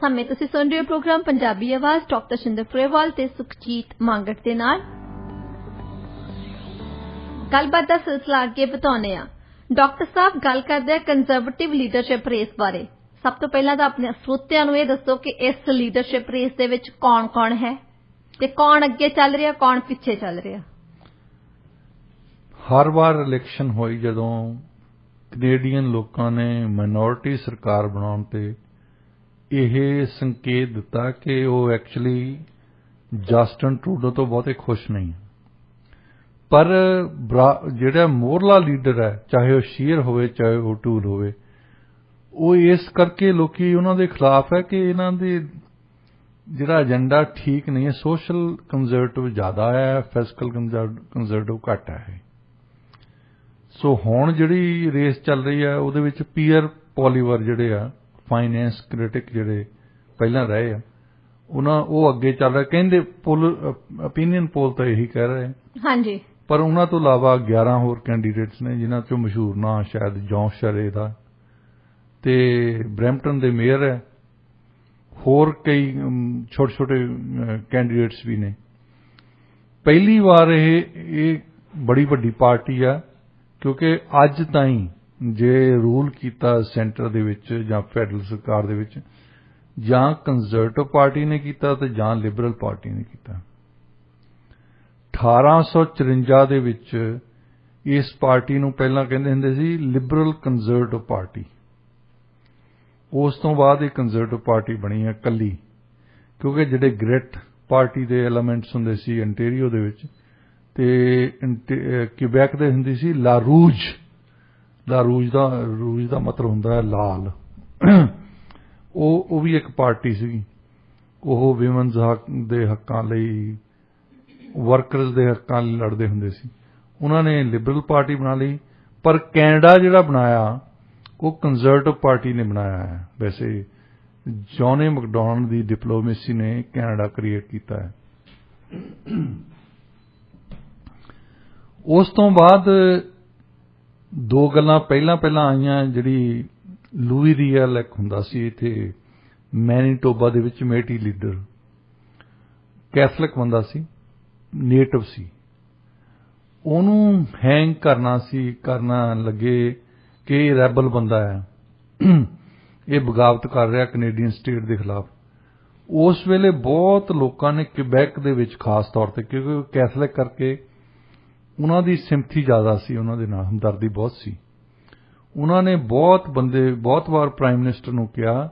ਸਮੇਂ ਤੁਸੀਂ ਸੁਣ ਰਹੇ ਹੋ ਪ੍ਰੋਗਰਾਮ ਪੰਜਾਬੀ ਆਵਾਜ਼ ਡਾਕਟਰ ਸ਼ਿੰਦਰ ਫਰੇਵਾਲ ਤੇ ਸੁਖਜੀਤ ਮੰਗਟ ਦੇ ਨਾਲ ਗੱਲਬਾਤ ਦਾ ਸਿਲਸਿਲਾ ਅੱਗੇ ਵਧਾਉਂਦੇ ਹਾਂ। ਡਾਕਟਰ ਸਾਹਿਬ ਗੱਲ ਕਰਦੇ ਆ ਕੰਜ਼ਰਵੇਟਿਵ ਲੀਡਰਸ਼ਿਪ ਰੇਸ ਬਾਰੇ। ਸਭ ਤੋਂ ਪਹਿਲਾਂ ਤਾਂ ਆਪਣੇ ਸਰੋਤਿਆਂ ਨੂੰ ਇਹ ਦੱਸੋ ਕਿ ਇਸ ਲੀਡਰਸ਼ਿਪ ਰੇਸ ਦੇ ਵਿੱਚ ਕੌਣ ਹੈ ਤੇ ਕੌਣ ਅੱਗੇ ਚੱਲ ਰਿਹਾ, ਕੌਣ ਪਿੱਛੇ ਚੱਲ ਰਿਹਾ। ਹਰ ਵਾਰ ਇਲੈਕਸ਼ਨ ਹੋਈ ਜਦੋਂ ਕੈਨੇਡੀਅਨ ਲੋਕਾਂ ਨੇ ਮਾਈਨੋਰਿਟੀ ਸਰਕਾਰ ਬਣਾਉਣ ਤੇ ਇਹ ਸੰਕੇਤ ਦਿੱਤਾ ਕਿ ਉਹ ਐਕਚੁਅਲੀ ਜਸਟਨ ਟਰੂਡੋ ਤੋਂ ਬਹੁਤੇ ਖੁਸ਼ ਨਹੀਂ। ਪਰ ਜਿਹੜਾ ਮੋਹਰਲਾ ਲੀਡਰ ਹੈ, ਚਾਹੇ ਉਹ ਸ਼ੀਅਰ ਹੋਵੇ ਚਾਹੇ ਉਹ ਟੂਲ ਹੋਵੇ, ਉਹ ਇਸ ਕਰਕੇ ਲੋਕੀ ਉਹਨਾਂ ਦੇ ਖਿਲਾਫ ਹੈ ਕਿ ਇਹਨਾਂ ਦੇ ਜਿਹੜਾ ਏਜੰਡਾ ਠੀਕ ਨਹੀਂ ਹੈ। ਸੋਸ਼ਲ ਕੰਜ਼ਰਵੇਟਿਵ ਜ਼ਿਆਦਾ ਹੈ, ਫਿਜ਼ੀਕਲ ਕੰਜ਼ਰਵੇਟਿਵ ਘੱਟ ਹੈ। ਸੋ ਹੁਣ ਜਿਹੜੀ ਰੇਸ ਚੱਲ ਰਹੀ ਹੈ ਉਹਦੇ ਵਿੱਚ ਪੀਅਰ ਪੋਲੀਵਰ ਜਿਹੜੇ ਆ ਫਾਈਨੈਂਸ ਕ੍ਰਿਟਿਕ ਜਿਹੜੇ ਪਹਿਲਾਂ ਰਹੇ ਆ ਉਹ ਅੱਗੇ ਚੱਲ ਰਿਹਾ। ਕਹਿੰਦੇ ਓਪੀਨੀਅਨ ਪੋਲ ਤਾਂ ਇਹੀ ਕਹਿ ਰਹੇ ਹਾਂਜੀ, ਪਰ ਉਹਨਾਂ ਤੋਂ ਇਲਾਵਾ 11 ਹੋਰ ਕੈਂਡੀਡੇਟਸ ਨੇ ਜਿਨ੍ਹਾਂ ਚੋਂ ਮਸ਼ਹੂਰ ਨਾਂ ਸ਼ਾਇਦ ਜੌਨ ਸ਼ਰੇ ਦਾ ਤੇ ਬਰੈਂਪਟਨ ਦੇ ਮੇਅਰ ਹੈ। ਹੋਰ ਕਈ ਛੋਟੇ ਕੈਂਡੀਡੇਟਸ ਵੀ ਨੇ। ਪਹਿਲੀ ਵਾਰ ਇਹ ਬੜੀ ਵੱਡੀ ਪਾਰਟੀ ਆ ਕਿਉਂਕਿ ਅੱਜ ਤਾਈਂ ਜੇ ਰੂਲ ਕੀਤਾ ਸੈਂਟਰ ਦੇ ਵਿੱਚ ਜਾਂ ਫੈਡਰਲ ਸਰਕਾਰ ਦੇ ਵਿੱਚ ਜਾਂ ਕੰਜ਼ਰਵੇਟਿਵ ਪਾਰਟੀ ਨੇ ਕੀਤਾ ਤੇ ਜਾਂ ਲਿਬਰਲ ਪਾਰਟੀ ਨੇ ਕੀਤਾ। 1854 ਦੇ ਵਿੱਚ ਇਸ ਪਾਰਟੀ ਨੂੰ ਪਹਿਲਾਂ ਕਹਿੰਦੇ ਹੁੰਦੇ ਸੀ ਲਿਬਰਲ ਕੰਜ਼ਰਵੇਟਿਵ ਪਾਰਟੀ। ਉਸ ਤੋਂ ਬਾਅਦ ਇਹ ਕੰਜ਼ਰਵੇਟਿਵ ਪਾਰਟੀ ਬਣੀ ਹੈ ਇਕੱਲੀ, ਕਿਉਂਕਿ ਜਿਹੜੇ ਗ੍ਰਿਟ ਪਾਰਟੀ ਦੇ ਐਲੀਮੈਂਟਸ ਹੁੰਦੇ ਸੀ ontario ਦੇ ਵਿੱਚ ਤੇ ਕਿਬੈਕ ਦੇ ਹੁੰਦੀ ਸੀ ਲਾਰੂਜ ਦਾ ਮਤਲਬ ਹੁੰਦਾ ਹੈ ਲਾਲ। ਉਹ ਵੀ ਇੱਕ ਪਾਰਟੀ ਸੀ। ਉਹ ਵਿਮਨਸ ਦੇ ਹੱਕਾਂ ਲਈ, ਵਰਕਰਸ ਦੇ ਹੱਕਾਂ ਲਈ ਲੜਦੇ ਹੁੰਦੇ ਸੀ। ਉਹਨਾਂ ਨੇ ਲਿਬਰਲ ਪਾਰਟੀ ਬਣਾ ਲਈ। ਪਰ ਕੈਨੇਡਾ ਜਿਹੜਾ ਬਣਾਇਆ ਉਹ ਕੰਜ਼ਰਵੇਟਿਵ ਪਾਰਟੀ ਨੇ ਬਣਾਇਆ ਹੈ। ਵੈਸੇ ਜੌਨ ਮੈਕਡੋਨਲਡ ਦੀ ਡਿਪਲੋਮੇਸੀ ਨੇ ਕੈਨੇਡਾ ਕ੍ਰੀਏਟ ਕੀਤਾ ਹੈ। ਉਸ ਤੋਂ ਬਾਅਦ ਦੋ ਗੱਲਾਂ ਪਹਿਲਾਂ ਆਈਆਂ। ਜਿਹੜੀ ਲੂਈ ਰੀਅਲ ਇੱਕ ਹੁੰਦਾ ਸੀ ਇੱਥੇ ਮੈਨੀਟੋਬਾ ਦੇ ਵਿੱਚ ਮੇਟੀ ਲੀਡਰ, ਕੈਥਲਿਕ ਬੰਦਾ ਸੀ, ਨੇਟਿਵ ਸੀ। ਉਹਨੂੰ ਹੈਂਗ ਕਰਨਾ ਲੱਗੇ ਕਿ ਇਹ ਰੈਬਲ ਬੰਦਾ ਹੈ, ਇਹ ਬਗਾਵਤ ਕਰ ਰਿਹਾ ਕੈਨੇਡੀਅਨ ਸਟੇਟ ਦੇ ਖਿਲਾਫ। ਉਸ ਵੇਲੇ ਬਹੁਤ ਲੋਕਾਂ ਨੇ ਕਿਬੈਕ ਦੇ ਵਿੱਚ ਖਾਸ ਤੌਰ ਤੇ, ਕਿਉਂਕਿ ਉਹ ਕੈਥਲਿਕ ਕਰਕੇ ਉਹਨਾਂ ਦੀ ਸਿੰਪਥੀ ਜ਼ਿਆਦਾ ਸੀ, ਉਹਨਾਂ ਦੇ ਨਾਲ ਹਮਦਰਦੀ ਬਹੁਤ ਸੀ। ਉਹਨਾਂ ਨੇ ਬਹੁਤ ਵਾਰ ਪ੍ਰਾਈਮ ਮਿਨਿਸਟਰ ਨੂੰ ਕਿਹਾ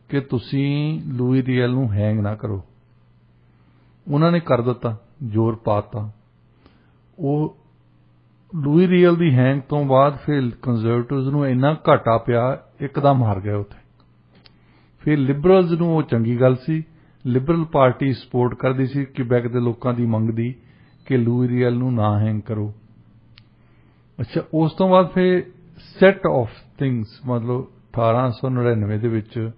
ਕਿ ਤੁਸੀਂ ਲੂਈ ਰੀਅਲ ਨੂੰ ਹੈਂਗ ਨਾ ਕਰੋ। ਉਹਨਾਂ ਨੇ ਕਰ ਦਿੱਤਾ, ਜ਼ੋਰ ਪਾਤਾ। ਉਹ ਲੂਈ ਰੀਅਲ ਦੀ ਹੈਂਗ ਤੋਂ ਬਾਅਦ ਫਿਰ ਕੰਜ਼ਰਵੇਟਿਵਜ਼ ਨੂੰ ਇੰਨਾ ਘਾਟਾ ਪਿਆ, ਇੱਕਦਮ ਹਾਰ ਗਏ ਉੱਥੇ। ਫਿਰ ਲਿਬਰਲਜ਼ ਨੂੰ ਉਹ ਚੰਗੀ ਗੱਲ ਸੀ, ਲਿਬਰਲ ਪਾਰਟੀ ਸਪੋਰਟ ਕਰਦੀ ਸੀ ਕਿਬੈਕ ਦੇ ਲੋਕਾਂ ਦੀ ਮੰਗ ਦੀ ਕਿ ਲੂਈ ਰੀਅਲ ਨੂੰ ਨਾ ਹੈਂਗ ਕਰੋ। ਅੱਛਾ, ਉਸ ਤੋਂ ਬਾਅਦ ਫਿਰ ਸੈਟ ਆਫ ਥਿੰਗਸ, ਮਤਲਬ 1899 ਦੇ ਵਿੱਚ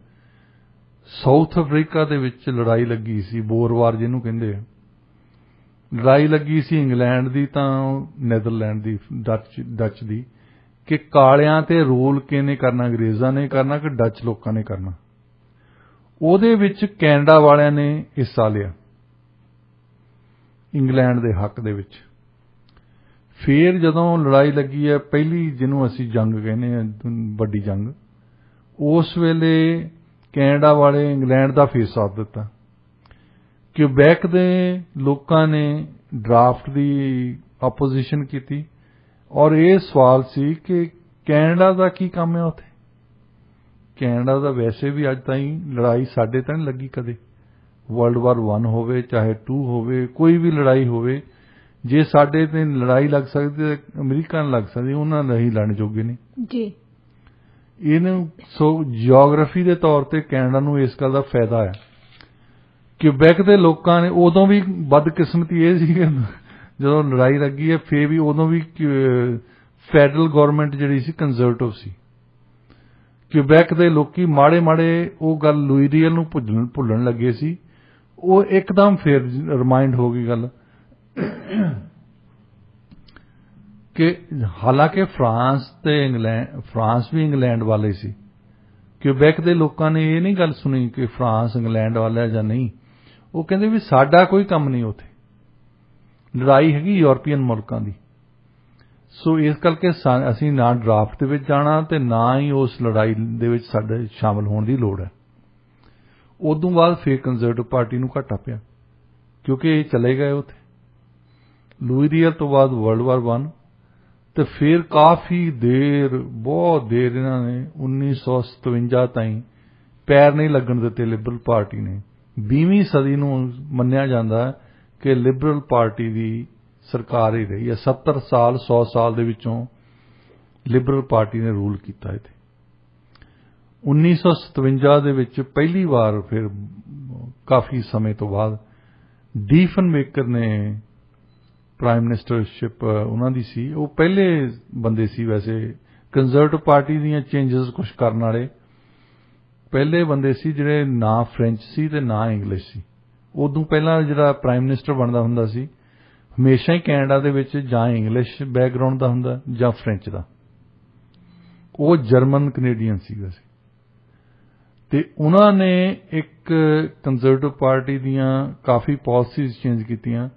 ਸਾਊਥ ਅਫਰੀਕਾ ਦੇ ਵਿੱਚ ਲੜਾਈ ਲੱਗੀ ਸੀ, ਬੋਰ ਵਾਰ ਜਿਹਨੂੰ ਕਹਿੰਦੇ ਆ। ਲੜਾਈ ਲੱਗੀ ਸੀ ਇੰਗਲੈਂਡ ਦੀ ਤਾਂ ਨੈਦਰਲੈਂਡ ਦੀ, ਡੱਚ ਦੀ, ਕਿ ਕਾਲਿਆਂ ਤੇ ਰੂਲ ਕਿਹਨੇ ਕਰਨਾ, ਅੰਗਰੇਜ਼ਾਂ ਨੇ ਕਰਨਾ ਕਿ ਡੱਚ ਲੋਕਾਂ ਨੇ ਕਰਨਾ। ਉਹਦੇ ਵਿੱਚ ਕੈਨੇਡਾ ਵਾਲਿਆਂ ਨੇ ਹਿੱਸਾ ਲਿਆ ਇੰਗਲੈਂਡ ਦੇ ਹੱਕ ਦੇ ਵਿੱਚ। ਫਿਰ ਜਦੋਂ ਲੜਾਈ ਲੱਗੀ ਹੈ ਪਹਿਲੀ, ਜਿਹਨੂੰ ਅਸੀਂ ਜੰਗ ਕਹਿੰਦੇ ਹਾਂ, ਵੱਡੀ ਜੰਗ, ਉਸ ਵੇਲੇ ਕੈਨੇਡਾ ਵਾਲੇ ਇੰਗਲੈਂਡ ਦਾ ਫੇਸ ਸਾਥ ਦਿੱਤਾ। ਕਿਬੈਕ ਦੇ ਲੋਕਾਂ ਨੇ ਡਰਾਫਟ ਦੀ ਆਪੋਜੀਸ਼ਨ ਕੀਤੀ ਔਰ ਇਹ ਸਵਾਲ ਸੀ ਕਿ ਕੈਨੇਡਾ ਦਾ ਕੀ ਕੰਮ ਹੈ ਉੱਥੇ। ਕੈਨੇਡਾ ਦਾ ਵੈਸੇ ਵੀ ਅੱਜ ਤਾਈਂ ਲੜਾਈ ਸਾਡੇ ਤਾਂ ਨਹੀਂ ਲੱਗੀ ਕਦੇ। ਵਰਲਡ ਵਾਰ 1 ਹੋਵੇ ਚਾਹੇ 2 ਹੋਵੇ, ਕੋਈ ਵੀ ਲੜਾਈ ਹੋਵੇ, ਜੇ ਸਾਡੇ ਤੇ ਲੜਾਈ ਲੱਗ ਸਕਦੀ ਤਾਂ ਅਮਰੀਕਾ ਨਾਲ ਲੱਗ ਸਕਦੀ, ਉਹਨਾਂ ਨਹੀਂ ਲੜਨ ਜੋਗੇ ਨੇ ਜੀ। ਇਹਨੂੰ ਸੋ ਜਿਓਗ੍ਰਾਫੀ ਦੇ ਤੌਰ ਤੇ ਕੈਨੇਡਾ ਨੂੰ ਇਸ ਗੱਲ ਦਾ ਫਾਇਦਾ ਹੈ। ਕਿਬੈਕ ਦੇ ਲੋਕਾਂ ਨੇ ਉਦੋਂ ਵੀ ਬਦਕਿਸਮਤੀ ਇਹ ਸੀ ਕਿ ਜਦੋਂ ਲੜਾਈ ਲੱਗੀ ਹੈ ਫਿਰ ਵੀ ਉਦੋਂ ਵੀ ਫੈਡਰਲ ਗੌਰਮੈਂਟ ਜਿਹੜੀ ਸੀ ਕੰਜ਼ਰਵੇਟਿਵ ਸੀ। ਕਿਬੈਕ ਦੇ ਲੋਕੀ ਮਾੜੇ ਉਹ ਗੱਲ ਲੂਈ ਰੀਅਲ ਨੂੰ ਭੁੱਲਣ ਲੱਗੇ ਸੀ। ਉਹ ਇੱਕਦਮ ਫਿਰ ਰਿਮਾਈਂਡ ਹੋ ਗਈ ਗੱਲ ਕਿ ਹਾਲਾਂਕਿ ਫਰਾਂਸ ਵੀ ਇੰਗਲੈਂਡ ਵਾਲੇ ਸੀ, क्यूबैक ਦੇ ਲੋਕਾਂ ਨੇ ਇਹ ਨਹੀਂ ਗੱਲ ਸੁਣੀ ਕਿ ਫਰਾਂਸ ਇੰਗਲੈਂਡ ਵਾਲਾ ਜਾਂ ਨਹੀਂ। ਉਹ ਕਹਿੰਦੇ ਵੀ ਸਾਡਾ ਕੋਈ ਕੰਮ ਨਹੀਂ ਉੱਥੇ, ਲੜਾਈ ਹੈਗੀ ਯੂਰਪੀਅਨ ਮੁਲਕਾਂ ਦੀ। ਸੋ ਇਸ ਕਰਕੇ ਅਸੀਂ ਨਾ ਡਰਾਫਟ ਦੇ ਵਿੱਚ ਜਾਣਾ ਤੇ ਨਾ ਹੀ ਉਸ ਲੜਾਈ ਦੇ ਵਿੱਚ ਸਾਡੇ ਸ਼ਾਮਲ ਹੋਣ ਦੀ ਲੋੜ ਹੈ। ਉਦੋਂ ਬਾਅਦ ਫਿਰ ਕੰਜ਼ਰਵੇਟਿਵ ਪਾਰਟੀ ਨੂੰ ਘਾਟਾ ਪਿਆ ਕਿਉਂਕਿ ਇਹ ਚਲੇ ਗਏ ਉੱਥੇ। ਲੂਈ ਦੀ ਈਅਰ ਤੋਂ ਬਾਅਦ ਵਰਲਡ ਵਾਰ 1 ਤੇ ਫਿਰ ਕਾਫੀ ਦੇਰ, ਬਹੁਤ ਦੇਰ ਇਹਨਾਂ ਨੇ 1957 ਤਾਈਂ ਪੈਰ ਨਹੀਂ ਲੱਗਣ ਦਿੱਤੇ ਲਿਬਰਲ ਪਾਰਟੀ ਨੇ। 20ਵੀਂ ਸਦੀ ਨੂੰ ਮੰਨਿਆ ਜਾਂਦਾ ਕਿ ਲਿਬਰਲ ਪਾਰਟੀ ਦੀ ਸਰਕਾਰ ਹੀ ਰਹੀ ਹੈ। 70 ਸਾਲ 100 ਸਾਲ ਦੇ ਵਿੱਚੋਂ ਲਿਬਰਲ ਪਾਰਟੀ ਨੇ ਰੂਲ ਕੀਤਾ ਇੱਥੇ। 1957 ਦੇ ਵਿੱਚ ਪਹਿਲੀ ਵਾਰ ਫਿਰ ਕਾਫੀ ਸਮੇਂ ਤੋਂ ਬਾਅਦ ਡੀਫਨ ਮੇਕਰ ਨੇ ਪ੍ਰਾਈਮ ਮਿਨਿਸਟਰਸ਼ਿਪ ਉਹਨਾਂ ਦੀ ਸੀ। ਉਹ ਪਹਿਲੇ ਬੰਦੇ ਸੀ ਵੈਸੇ ਕੰਜ਼ਰਵੇਟਿਵ ਪਾਰਟੀ ਦੀਆਂ ਚੇਂਜਸ ਕੁਝ ਕਰਨ ਵਾਲੇ ਪਹਿਲੇ ਬੰਦੇ ਸੀ ਜਿਹੜੇ ਨਾ ਫ੍ਰੈਂਚ ਸੀ ਤੇ ਨਾ ਇੰਗਲਿਸ਼ ਸੀ। ਉਦੋਂ ਪਹਿਲਾਂ ਜਿਹੜਾ ਪ੍ਰਾਈਮ ਮਿਨਿਸਟਰ ਬਣਦਾ ਹੁੰਦਾ ਸੀ ਹਮੇਸ਼ਾ ਹੀ ਕੈਨੇਡਾ ਦੇ ਵਿੱਚ ਜਾਂ ਇੰਗਲਿਸ਼ ਬੈਕਗ੍ਰਾਉਂਡ ਦਾ ਹੁੰਦਾ ਜਾਂ ਫ੍ਰੈਂਚ ਦਾ। ਉਹ ਜਰਮਨ ਕੈਨੇਡੀਅਨ ਸੀ ਵੈਸੇ। ਤੇ ਉਹਨਾਂ ਨੇ ਇੱਕ ਕੰਜ਼ਰਵੇਟਿਵ ਪਾਰਟੀ ਦੀਆਂ ਕਾਫੀ ਪਾਲਿਸੀਜ਼ ਚੇਂਜ ਕੀਤੀਆਂ।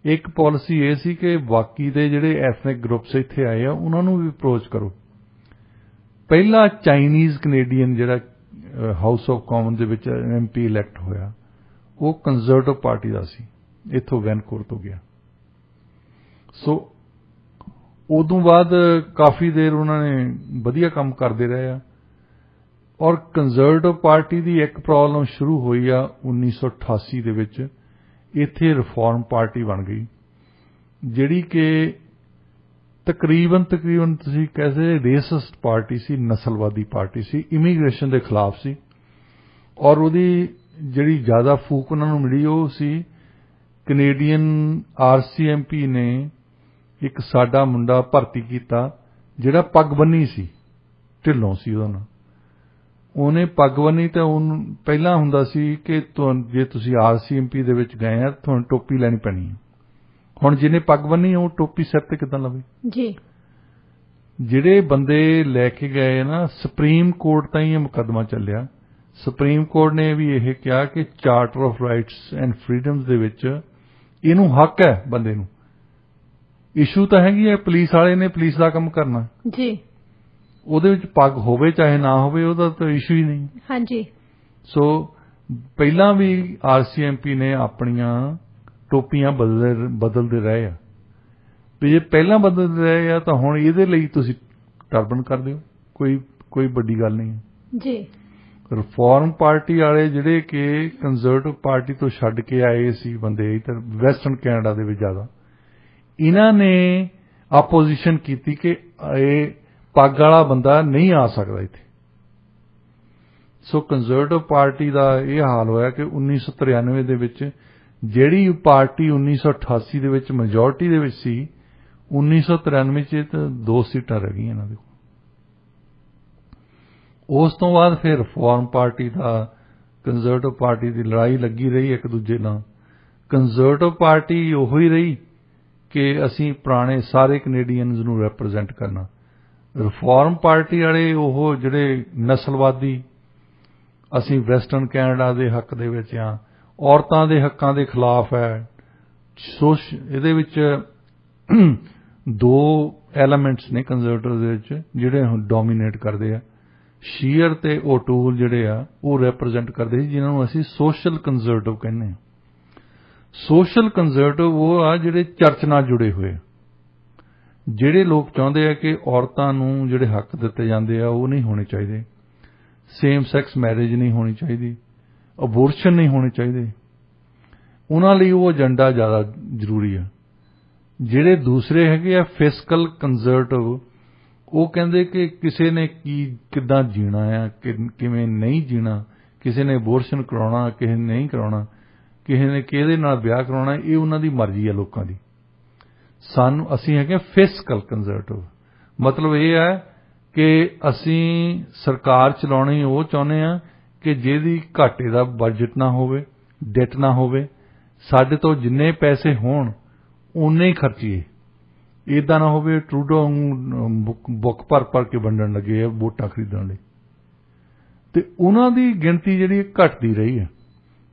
ਇੱਕ ਪਾਲਿਸੀ ਇਹ ਸੀ ਕਿ ਬਾਕੀ ਦੇ ਜਿਹੜੇ ਐਥਨਿਕ ਗਰੁੱਪਸ ਇੱਥੇ ਆਏ ਆ ਉਹਨਾਂ ਨੂੰ ਵੀ ਅਪਰੋਚ ਕਰੋ। ਪਹਿਲਾ ਚਾਈਨੀਜ਼ ਕੈਨੇਡੀਅਨ ਜਿਹੜਾ ਹਾਊਸ ਆਫ ਕਾਮਨ ਦੇ ਵਿੱਚ MP ਇਲੈਕਟ ਹੋਇਆ ਉਹ ਕੰਜ਼ਰਵੇਟਿਵ ਪਾਰਟੀ ਦਾ ਸੀ, ਇੱਥੋਂ ਵੈਨਕੂਵਰ ਤੋਂ ਗਿਆ। ਸੋ ਉਦੋਂ ਬਾਅਦ ਕਾਫੀ ਦੇਰ ਉਹਨਾਂ ਨੇ ਵਧੀਆ ਕੰਮ ਕਰਦੇ ਰਹੇ ਆ। ਔਰ ਕੰਜ਼ਰਵੇਟਿਵ ਪਾਰਟੀ ਦੀ ਇੱਕ ਪ੍ਰੋਬਲਮ ਸ਼ੁਰੂ ਹੋਈ ਆ 1988 ਦੇ ਵਿੱਚ। ਇੱਥੇ ਰਿਫਾਰਮ ਪਾਰਟੀ ਬਣ ਗਈ ਜਿਹੜੀ ਕਿ ਤਕਰੀਬਨ ਤੁਸੀਂ ਕਹਿ ਸਕਦੇ ਰੇਸਿਸਟ ਪਾਰਟੀ ਸੀ, ਨਸਲਵਾਦੀ ਪਾਰਟੀ ਸੀ, ਇਮੀਗ੍ਰੇਸ਼ਨ ਦੇ ਖਿਲਾਫ ਸੀ। ਔਰ ਉਹਦੀ ਜਿਹੜੀ ਜ਼ਿਆਦਾ ਫੂਕ ਉਹਨਾਂ ਨੂੰ ਮਿਲੀ ਉਹ ਸੀ ਕੈਨੇਡੀਅਨ RCMP ਨੇ ਇੱਕ ਸਾਡਾ ਮੁੰਡਾ ਭਰਤੀ ਕੀਤਾ ਜਿਹੜਾ ਪੱਗ ਬੰਨੀ ਸੀ, ਢਿੱਲੋਂ ਸੀ ਉਹਦਾ ਨਾਂ। ਉਹਨੇ ਪੱਗ ਬੰਨੀ ਤਾਂ ਉਹਨੂੰ ਪਹਿਲਾਂ ਹੁੰਦਾ ਸੀ ਕਿ ਜੇ ਤੁਸੀਂ RCMP ਦੇ ਵਿੱਚ ਗਏ ਆ ਤੁਹਾਨੂੰ ਟੋਪੀ ਲੈਣੀ ਪੈਣੀ ਹੈ। ਹੁਣ ਜਿਹਨੇ ਪੱਗ ਬੰਨੀ ਉਹ ਟੋਪੀ ਸਿਰ ਤੇ ਕਿੱਦਾਂ ਲਵੇ ਜੀ। ਜਿਹੜੇ ਬੰਦੇ ਲੈ ਕੇ ਗਏ ਨਾ, ਸੁਪਰੀਮ ਕੋਰਟ ਤਾਈਂ ਇਹ ਮੁਕੱਦਮਾ ਚੱਲਿਆ। ਸੁਪਰੀਮ ਕੋਰਟ ਨੇ ਵੀ ਇਹ ਕਿਹਾ ਕਿ ਚਾਰਟਰ ਆਫ ਰਾਈਟਸ ਐਂਡ ਫਰੀडम्स ਦੇ ਵਿੱਚ ਇਹਨੂੰ ਹੱਕ ਹੈ ਬੰਦੇ ਨੂੰ। ਇਸ਼ੂ ਤਾਂ ਹੈਗੀ ਹੈ ਪੁਲਿਸ ਵਾਲੇ ਨੇ ਪੁਲਿਸ ਦਾ ਕੰਮ ਕਰਨਾ ਜੀ, ਉਹਦੇ ਵਿੱਚ ਪੱਗ ਹੋਵੇ ਚਾਹੇ ਨਾ ਹੋਵੇ ਉਹਦਾ ਤਾਂ ਇਸ਼ੂ ਹੀ ਨਹੀਂ। ਹਾਂਜੀ। ਸੋ ਪਹਿਲਾਂ ਵੀ RCMP ਨੇ ਆਪਣੀਆਂ ਟੋਪੀਆਂ ਬਦਲਦੇ ਰਹੇ ਆ ਵੀ ਜੇ ਪਹਿਲਾਂ ਬਦਲਦੇ ਰਹੇ ਆ ਤਾਂ ਹੁਣ ਇਹਦੇ ਲਈ ਤੁਸੀਂ ਟਰਬਨ ਕਰ ਦਿਓ, ਕੋਈ ਵੱਡੀ ਗੱਲ ਨਹੀਂ ਹੈ ਜੀ। ਰਿਫਾਰਮ ਪਾਰਟੀ ਵਾਲੇ ਜਿਹੜੇ ਕਿ ਕੰਜ਼ਰਵੇਟਿਵ ਪਾਰਟੀ ਤੋਂ ਛੱਡ ਕੇ ਆਏ ਸੀ ਬੰਦੇ ਇੱਧਰ ਵੈਸਟਰਨ ਕੈਨੇਡਾ ਦੇ ਵਿੱਚ ਜ਼ਿਆਦਾ, ਇਹਨਾਂ ਨੇ ਆਪੋਜੀਸ਼ਨ ਕੀਤੀ ਕਿ ਇਹ ਪੱਗ ਵਾਲਾ ਬੰਦਾ ਨਹੀਂ ਆ ਸਕਦਾ ਇੱਥੇ। ਸੋ ਕੰਜ਼ਰਵੇਟਿਵ ਪਾਰਟੀ ਦਾ ਇਹ ਹਾਲ ਹੋਇਆ ਕਿ 1993 ਦੇ ਵਿੱਚ ਜਿਹੜੀ ਪਾਰਟੀ 1988 ਦੇ ਵਿੱਚ ਮੈਜੋਰਟੀ ਦੇ ਵਿੱਚ ਸੀ 1993 ਚ ਤਾਂ 2 ਸੀਟਾਂ ਰਹਿ ਗਈਆਂ ਇਹਨਾਂ ਦੇ। ਉਸ ਤੋਂ ਬਾਅਦ ਫਿਰ ਰਿਫਾਰਮ ਪਾਰਟੀ ਦਾ ਕੰਜ਼ਰਵੇਟਿਵ ਪਾਰਟੀ ਦੀ ਲੜਾਈ ਲੱਗੀ ਰਹੀ ਇੱਕ ਦੂਜੇ ਨਾਲ। ਕੰਜ਼ਰਵੇਟਿਵ ਪਾਰਟੀ ਉਹੋ ਹੀ ਰਹੀ ਕਿ ਅਸੀਂ ਪੁਰਾਣੇ ਸਾਰੇ ਕੈਨੇਡੀਅਨਜ਼ ਨੂੰ ਰੈਪਰੈਜ਼ੈਂਟ ਕਰਨਾ। ਰਿਫਾਰਮ ਪਾਰਟੀ ਵਾਲੇ ਉਹ ਜਿਹੜੇ ਨਸਲਵਾਦੀ, ਅਸੀਂ ਵੈਸਟਰਨ ਕੈਨੇਡਾ ਦੇ ਹੱਕ ਦੇ ਵਿੱਚ ਆ, ਔਰਤਾਂ ਦੇ ਹੱਕਾਂ ਦੇ ਖਿਲਾਫ ਹੈ। ਇਹਦੇ ਵਿੱਚ 2 ਐਲੀਮੈਂਟਸ ਨੇ ਕੰਜ਼ਰਵੇਟਿਵ ਦੇ ਵਿੱਚ ਜਿਹੜੇ ਡੋਮੀਨੇਟ ਕਰਦੇ ਆ। ਸ਼ੀਅਰ ਤੇ ਓਟੂਲ ਜਿਹੜੇ ਆ ਉਹ ਰੈਪਰੈਜ਼ੈਂਟ ਕਰਦੇ ਸੀ ਜਿਨ੍ਹਾਂ ਨੂੰ ਅਸੀਂ ਸੋਸ਼ਲ ਕੰਜ਼ਰਵੇਟਿਵ ਕਹਿੰਦੇ ਹਾਂ। ਸੋਸ਼ਲ ਕੰਜ਼ਰਵੇਟਿਵ ਉਹ ਆ ਜਿਹੜੇ ਚਰਚ ਨਾਲ ਜੁੜੇ ਹੋਏ, ਜਿਹੜੇ ਲੋਕ ਚਾਹੁੰਦੇ ਆ ਕਿ ਔਰਤਾਂ ਨੂੰ ਜਿਹੜੇ ਹੱਕ ਦਿੱਤੇ ਜਾਂਦੇ ਆ ਉਹ ਨਹੀਂ ਹੋਣੇ ਚਾਹੀਦੇ, ਸੇਮ ਸੈਕਸ ਮੈਰਿਜ ਨਹੀਂ ਹੋਣੀ ਚਾਹੀਦੀ, ਅਬੋਰਸ਼ਨ ਨਹੀਂ ਹੋਣੇ ਚਾਹੀਦੇ। ਉਹਨਾਂ ਲਈ ਉਹ ਏਜੰਡਾ ਜ਼ਿਆਦਾ ਜ਼ਰੂਰੀ ਆ। ਜਿਹੜੇ ਦੂਸਰੇ ਹੈਗੇ ਆ ਫਿਸਕਲ ਕੰਜ਼ਰਵੇਟਿਵ, ਉਹ ਕਹਿੰਦੇ ਕਿ ਕਿਸੇ ਨੇ ਕਿੱਦਾਂ ਜੀਣਾ ਆ, ਕਿਵੇਂ ਨਹੀਂ ਜੀਣਾ, ਕਿਸੇ ਨੇ ਅਬੋਰਸ਼ਨ ਕਰਾਉਣਾ, ਕਿਸੇ ਨੇ ਨਹੀਂ ਕਰਾਉਣਾ, ਕਿਸੇ ਨੇ ਕਿਹਦੇ ਨਾਲ ਵਿਆਹ ਕਰਾਉਣਾ, ਇਹ ਉਹਨਾਂ ਦੀ ਮਰਜ਼ੀ ਆ ਲੋਕਾਂ ਦੀ। ਅਸੀਂ ਹੈਗੇ ਫਿਸਕਲ ਕੰਜ਼ਰਵੇਟਿਵ, ਮਤਲਬ ਇਹ ਹੈ ਕਿ ਅਸੀਂ ਸਰਕਾਰ ਚਲਾਉਣੀ ਉਹ ਚਾਹੁੰਦੇ ਆ ਕਿ ਜਿਹਦੀ ਘਾਟੇ ਦਾ ਬਜਟ ਨਾ ਹੋਵੇ, ਡੈਟ ਨਾ ਹੋਵੇ, ਸਾਡੇ ਤੋਂ ਜਿੰਨੇ ਪੈਸੇ ਹੋਣ ਉਨੇ ਹੀ ਖਰਚੀਏ। ਇੱਦਾਂ ਨਾ ਹੋਵੇ ਟਰੂਡੋ ਬੁੱਕ ਭਰ ਕੇ ਵੰਡਣ ਲੱਗੇ ਆ ਵੋਟਾਂ ਖਰੀਦਣ ਲਈ। ਤੇ ਉਹਨਾਂ ਦੀ ਗਿਣਤੀ ਜਿਹੜੀ ਘਟਦੀ ਰਹੀ ਹੈ।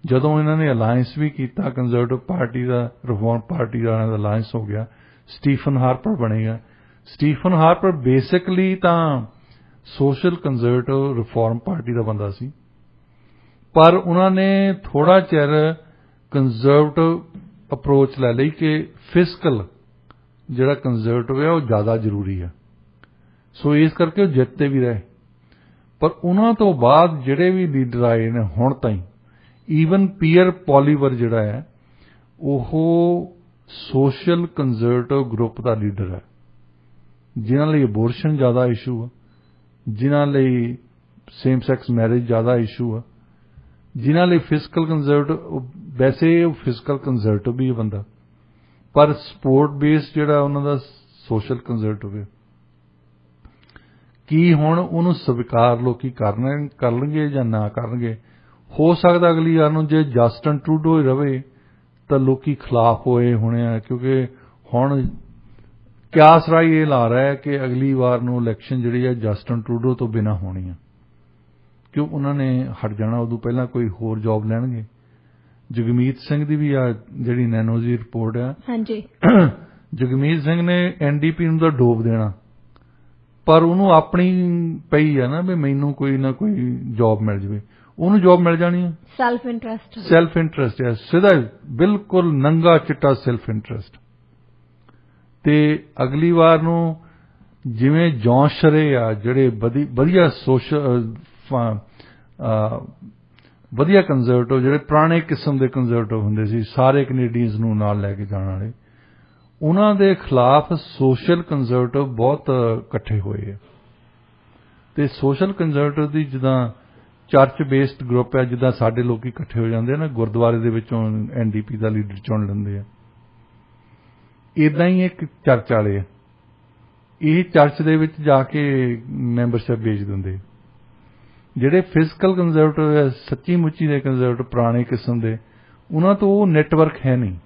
ਜਦੋਂ ਇਹਨਾਂ ਨੇ ਅਲਾਇੰਸ ਵੀ ਕੀਤਾ, ਕੰਜ਼ਰਵੇਟਿਵ ਪਾਰਟੀ ਦਾ, ਰਿਫਾਰਮ ਪਾਰਟੀ ਦਾ ਅਲਾਇੰਸ ਹੋ ਗਿਆ, ਸਟੀਫਨ ਹਾਰਪਰ ਬਣੇਗਾ। ਸਟੀਫਨ ਹਾਰਪਰ ਬੇਸਿਕਲੀ ਤਾਂ ਸੋਸ਼ਲ ਕੰਜ਼ਰਵੇਟਿਵ ਰਿਫਾਰਮ ਪਾਰਟੀ ਦਾ ਬੰਦਾ ਸੀ, ਪਰ ਉਹਨਾਂ ਨੇ ਥੋੜਾ ਚਿਰ ਕੰਜ਼ਰਵੇਟਿਵ ਅਪਰੋਚ ਲੈ ਲਈ ਕਿ ਫਿਸਕਲ ਜਿਹੜਾ ਕੰਜ਼ਰਵੇਟਿਵ ਹੈ ਉਹ ਜ਼ਿਆਦਾ ਜ਼ਰੂਰੀ ਹੈ, ਸੋ ਇਸ ਕਰਕੇ ਉਹ ਜਿੱਤਦੇ ਵੀ ਰਹੇ। ਪਰ ਉਹਨਾਂ ਤੋਂ ਬਾਅਦ ਜਿਹੜੇ ਵੀ ਲੀਡਰ ਆਏ ਨੇ ਹੁਣ ਤਾਈਂ, ਈਵਨ ਪੀਅਰ ਪੋਲੀਵਰ ਜਿਹੜਾ ਹੈ ਉਹ ਸੋਸ਼ਲ ਕੰਜ਼ਰਵੇਟਿਵ ਗਰੁੱਪ ਦਾ ਲੀਡਰ ਹੈ, ਜਿਨ੍ਹਾਂ ਲਈ ਅਬੋਰਸ਼ਨ ਜ਼ਿਆਦਾ ਇਸ਼ੂ ਆ, ਜਿਨ੍ਹਾਂ ਲਈ ਸੇਮ ਸੈਕਸ ਮੈਰਿਜ ਜ਼ਿਆਦਾ ਇਸ਼ੂ ਆ, ਜਿਨ੍ਹਾਂ ਲਈ ਫਿਸਕਲ ਕੰਜ਼ਰਵੇਟਿਵ, ਵੈਸੇ ਉਹ ਫਿਸਕਲ ਕੰਜ਼ਰਵੇਟਿਵ ਵੀ ਹੈ ਬੰਦਾ, ਪਰ ਸਪੋਰਟ ਬੇਸ ਜਿਹੜਾ ਉਹਨਾਂ ਦਾ ਸੋਸ਼ਲ ਕੰਜ਼ਰਵੇਟਿਵ ਹੈ। ਕੀ ਹੁਣ ਉਹਨੂੰ ਸਵੀਕਾਰ ਲੋਕੀ ਕਰਨਗੇ ਜਾਂ ਨਾ ਕਰਨਗੇ? ਹੋ ਸਕਦਾ ਅਗਲੀ ਵਾਰ ਨੂੰ ਜੇ ਜਸਟਨ ਟਰੂਡੋ ਹੀ ਰਵੇ ਤਾਂ ਲੋਕੀ ਖਿਲਾਫ ਹੋਏ ਹੋਣੇ ਆ, ਕਿਉਂਕਿ ਹੁਣ ਕਿਆਸ ਰਾਈ ਇਹ ਲਾ ਰਿਹਾ ਹੈ ਕਿ ਅਗਲੀ ਵਾਰ ਨੂੰ ਇਲੈਕਸ਼ਨ ਜਿਹੜੀ ਹੈ ਜਸਟਨ ਟਰੂਡੋ ਤੋਂ ਬਿਨਾਂ ਹੋਣੀ ਆ, ਕਿਉਂ ਉਹਨਾਂ ਨੇ ਹਟ ਜਾਣਾ, ਉਦੋਂ ਪਹਿਲਾਂ ਕੋਈ ਹੋਰ ਜੌਬ ਲੈਣਗੇ। ਜਗਮੀਤ ਸਿੰਘ ਦੀ ਵੀ ਆ ਜਿਹੜੀ ਨੈਨੋ ਦੀ ਰਿਪੋਰਟ ਆ, ਹਾਂਜੀ, ਜਗਮੀਤ ਸਿੰਘ ਨੇ ਐਨਡੀਪੀ ਨੂੰ ਤਾਂ ਡੋਬ ਦੇਣਾ, ਪਰ ਉਹਨੂੰ ਆਪਣੀ ਪਈ ਆ ਨਾ ਵੀ ਮੈਨੂੰ ਕੋਈ ਨਾ ਕੋਈ ਜੌਬ ਮਿਲ ਜਾਵੇ, ਉਹਨੂੰ ਜੌਬ ਮਿਲ ਜਾਣੀ ਹੈ। ਸੈਲਫ ਇੰਟਰਸਟ ਹੈ, ਸਿੱਧਾ ਬਿਲਕੁਲ ਨੰਗਾ ਚਿੱਟਾ ਸੈਲਫ ਇੰਟਰਸਟ। ਤੇ ਅਗਲੀ ਵਾਰ ਨੂੰ ਜਿਵੇਂ ਜੌਨ ਸ਼ਰੇ ਆ ਜਿਹੜੇ ਵਧੀਆ ਸੋਸ਼ਲ ਵਧੀਆ ਕੰਜ਼ਰਵੇਟਿਵ, ਜਿਹੜੇ ਪੁਰਾਣੇ ਕਿਸਮ ਦੇ ਕੰਜ਼ਰਵੇਟਿਵ ਹੁੰਦੇ ਸੀ, ਸਾਰੇ ਕੈਨੇਡੀਅਨਸ ਨੂੰ ਨਾਲ ਲੈ ਕੇ ਜਾਣ ਵਾਲੇ, ਉਹਨਾਂ ਦੇ ਖਿਲਾਫ ਸੋਸ਼ਲ ਕੰਜ਼ਰਵੇਟਿਵ ਬਹੁਤ ਇਕੱਠੇ ਹੋਏ ਆ। ਤੇ ਸੋਸ਼ਲ ਕੰਜ਼ਰਵੇਟਿਵ ਦੀ ਜਿੱਦਾਂ ਚਰਚ ਬੇਸਡ ਗਰੁੱਪ ਹੈ, ਜਿੱਦਾਂ ਸਾਡੇ ਲੋਕੀ ਇਕੱਠੇ ਹੋ ਜਾਂਦੇ ਆ ਨਾ ਗੁਰਦੁਆਰੇ ਦੇ ਵਿੱਚੋਂ ਐਨਡੀਪੀ ਦਾ ਲੀਡਰ ਚੁਣ ਲੈਂਦੇ ਆ, ਇਦਾਂ ਹੀ ਇੱਕ ਚਰਚ ਵਾਲੇ ਆ, ਇਹ ਚਰਚ ਦੇ ਵਿੱਚ ਜਾ ਕੇ ਮੈਂਬਰਸ਼ਿਪ ਵੇਚ ਦਿੰਦੇ। ਜਿਹੜੇ ਫਿਜ਼ੀਕਲ ਕੰਜ਼ਰਵੇਟਿਵ ਹੈ, ਸੱਚੀ ਮੁੱਚੀ ਦੇ ਕੰਜ਼ਰਵੇਟਿਵ ਪੁਰਾਣੇ ਕਿਸਮ ਦੇ, ਉਹਨਾਂ ਤੋਂ ਉਹ ਨੈਟਵਰਕ ਹੈ ਨਹੀਂ,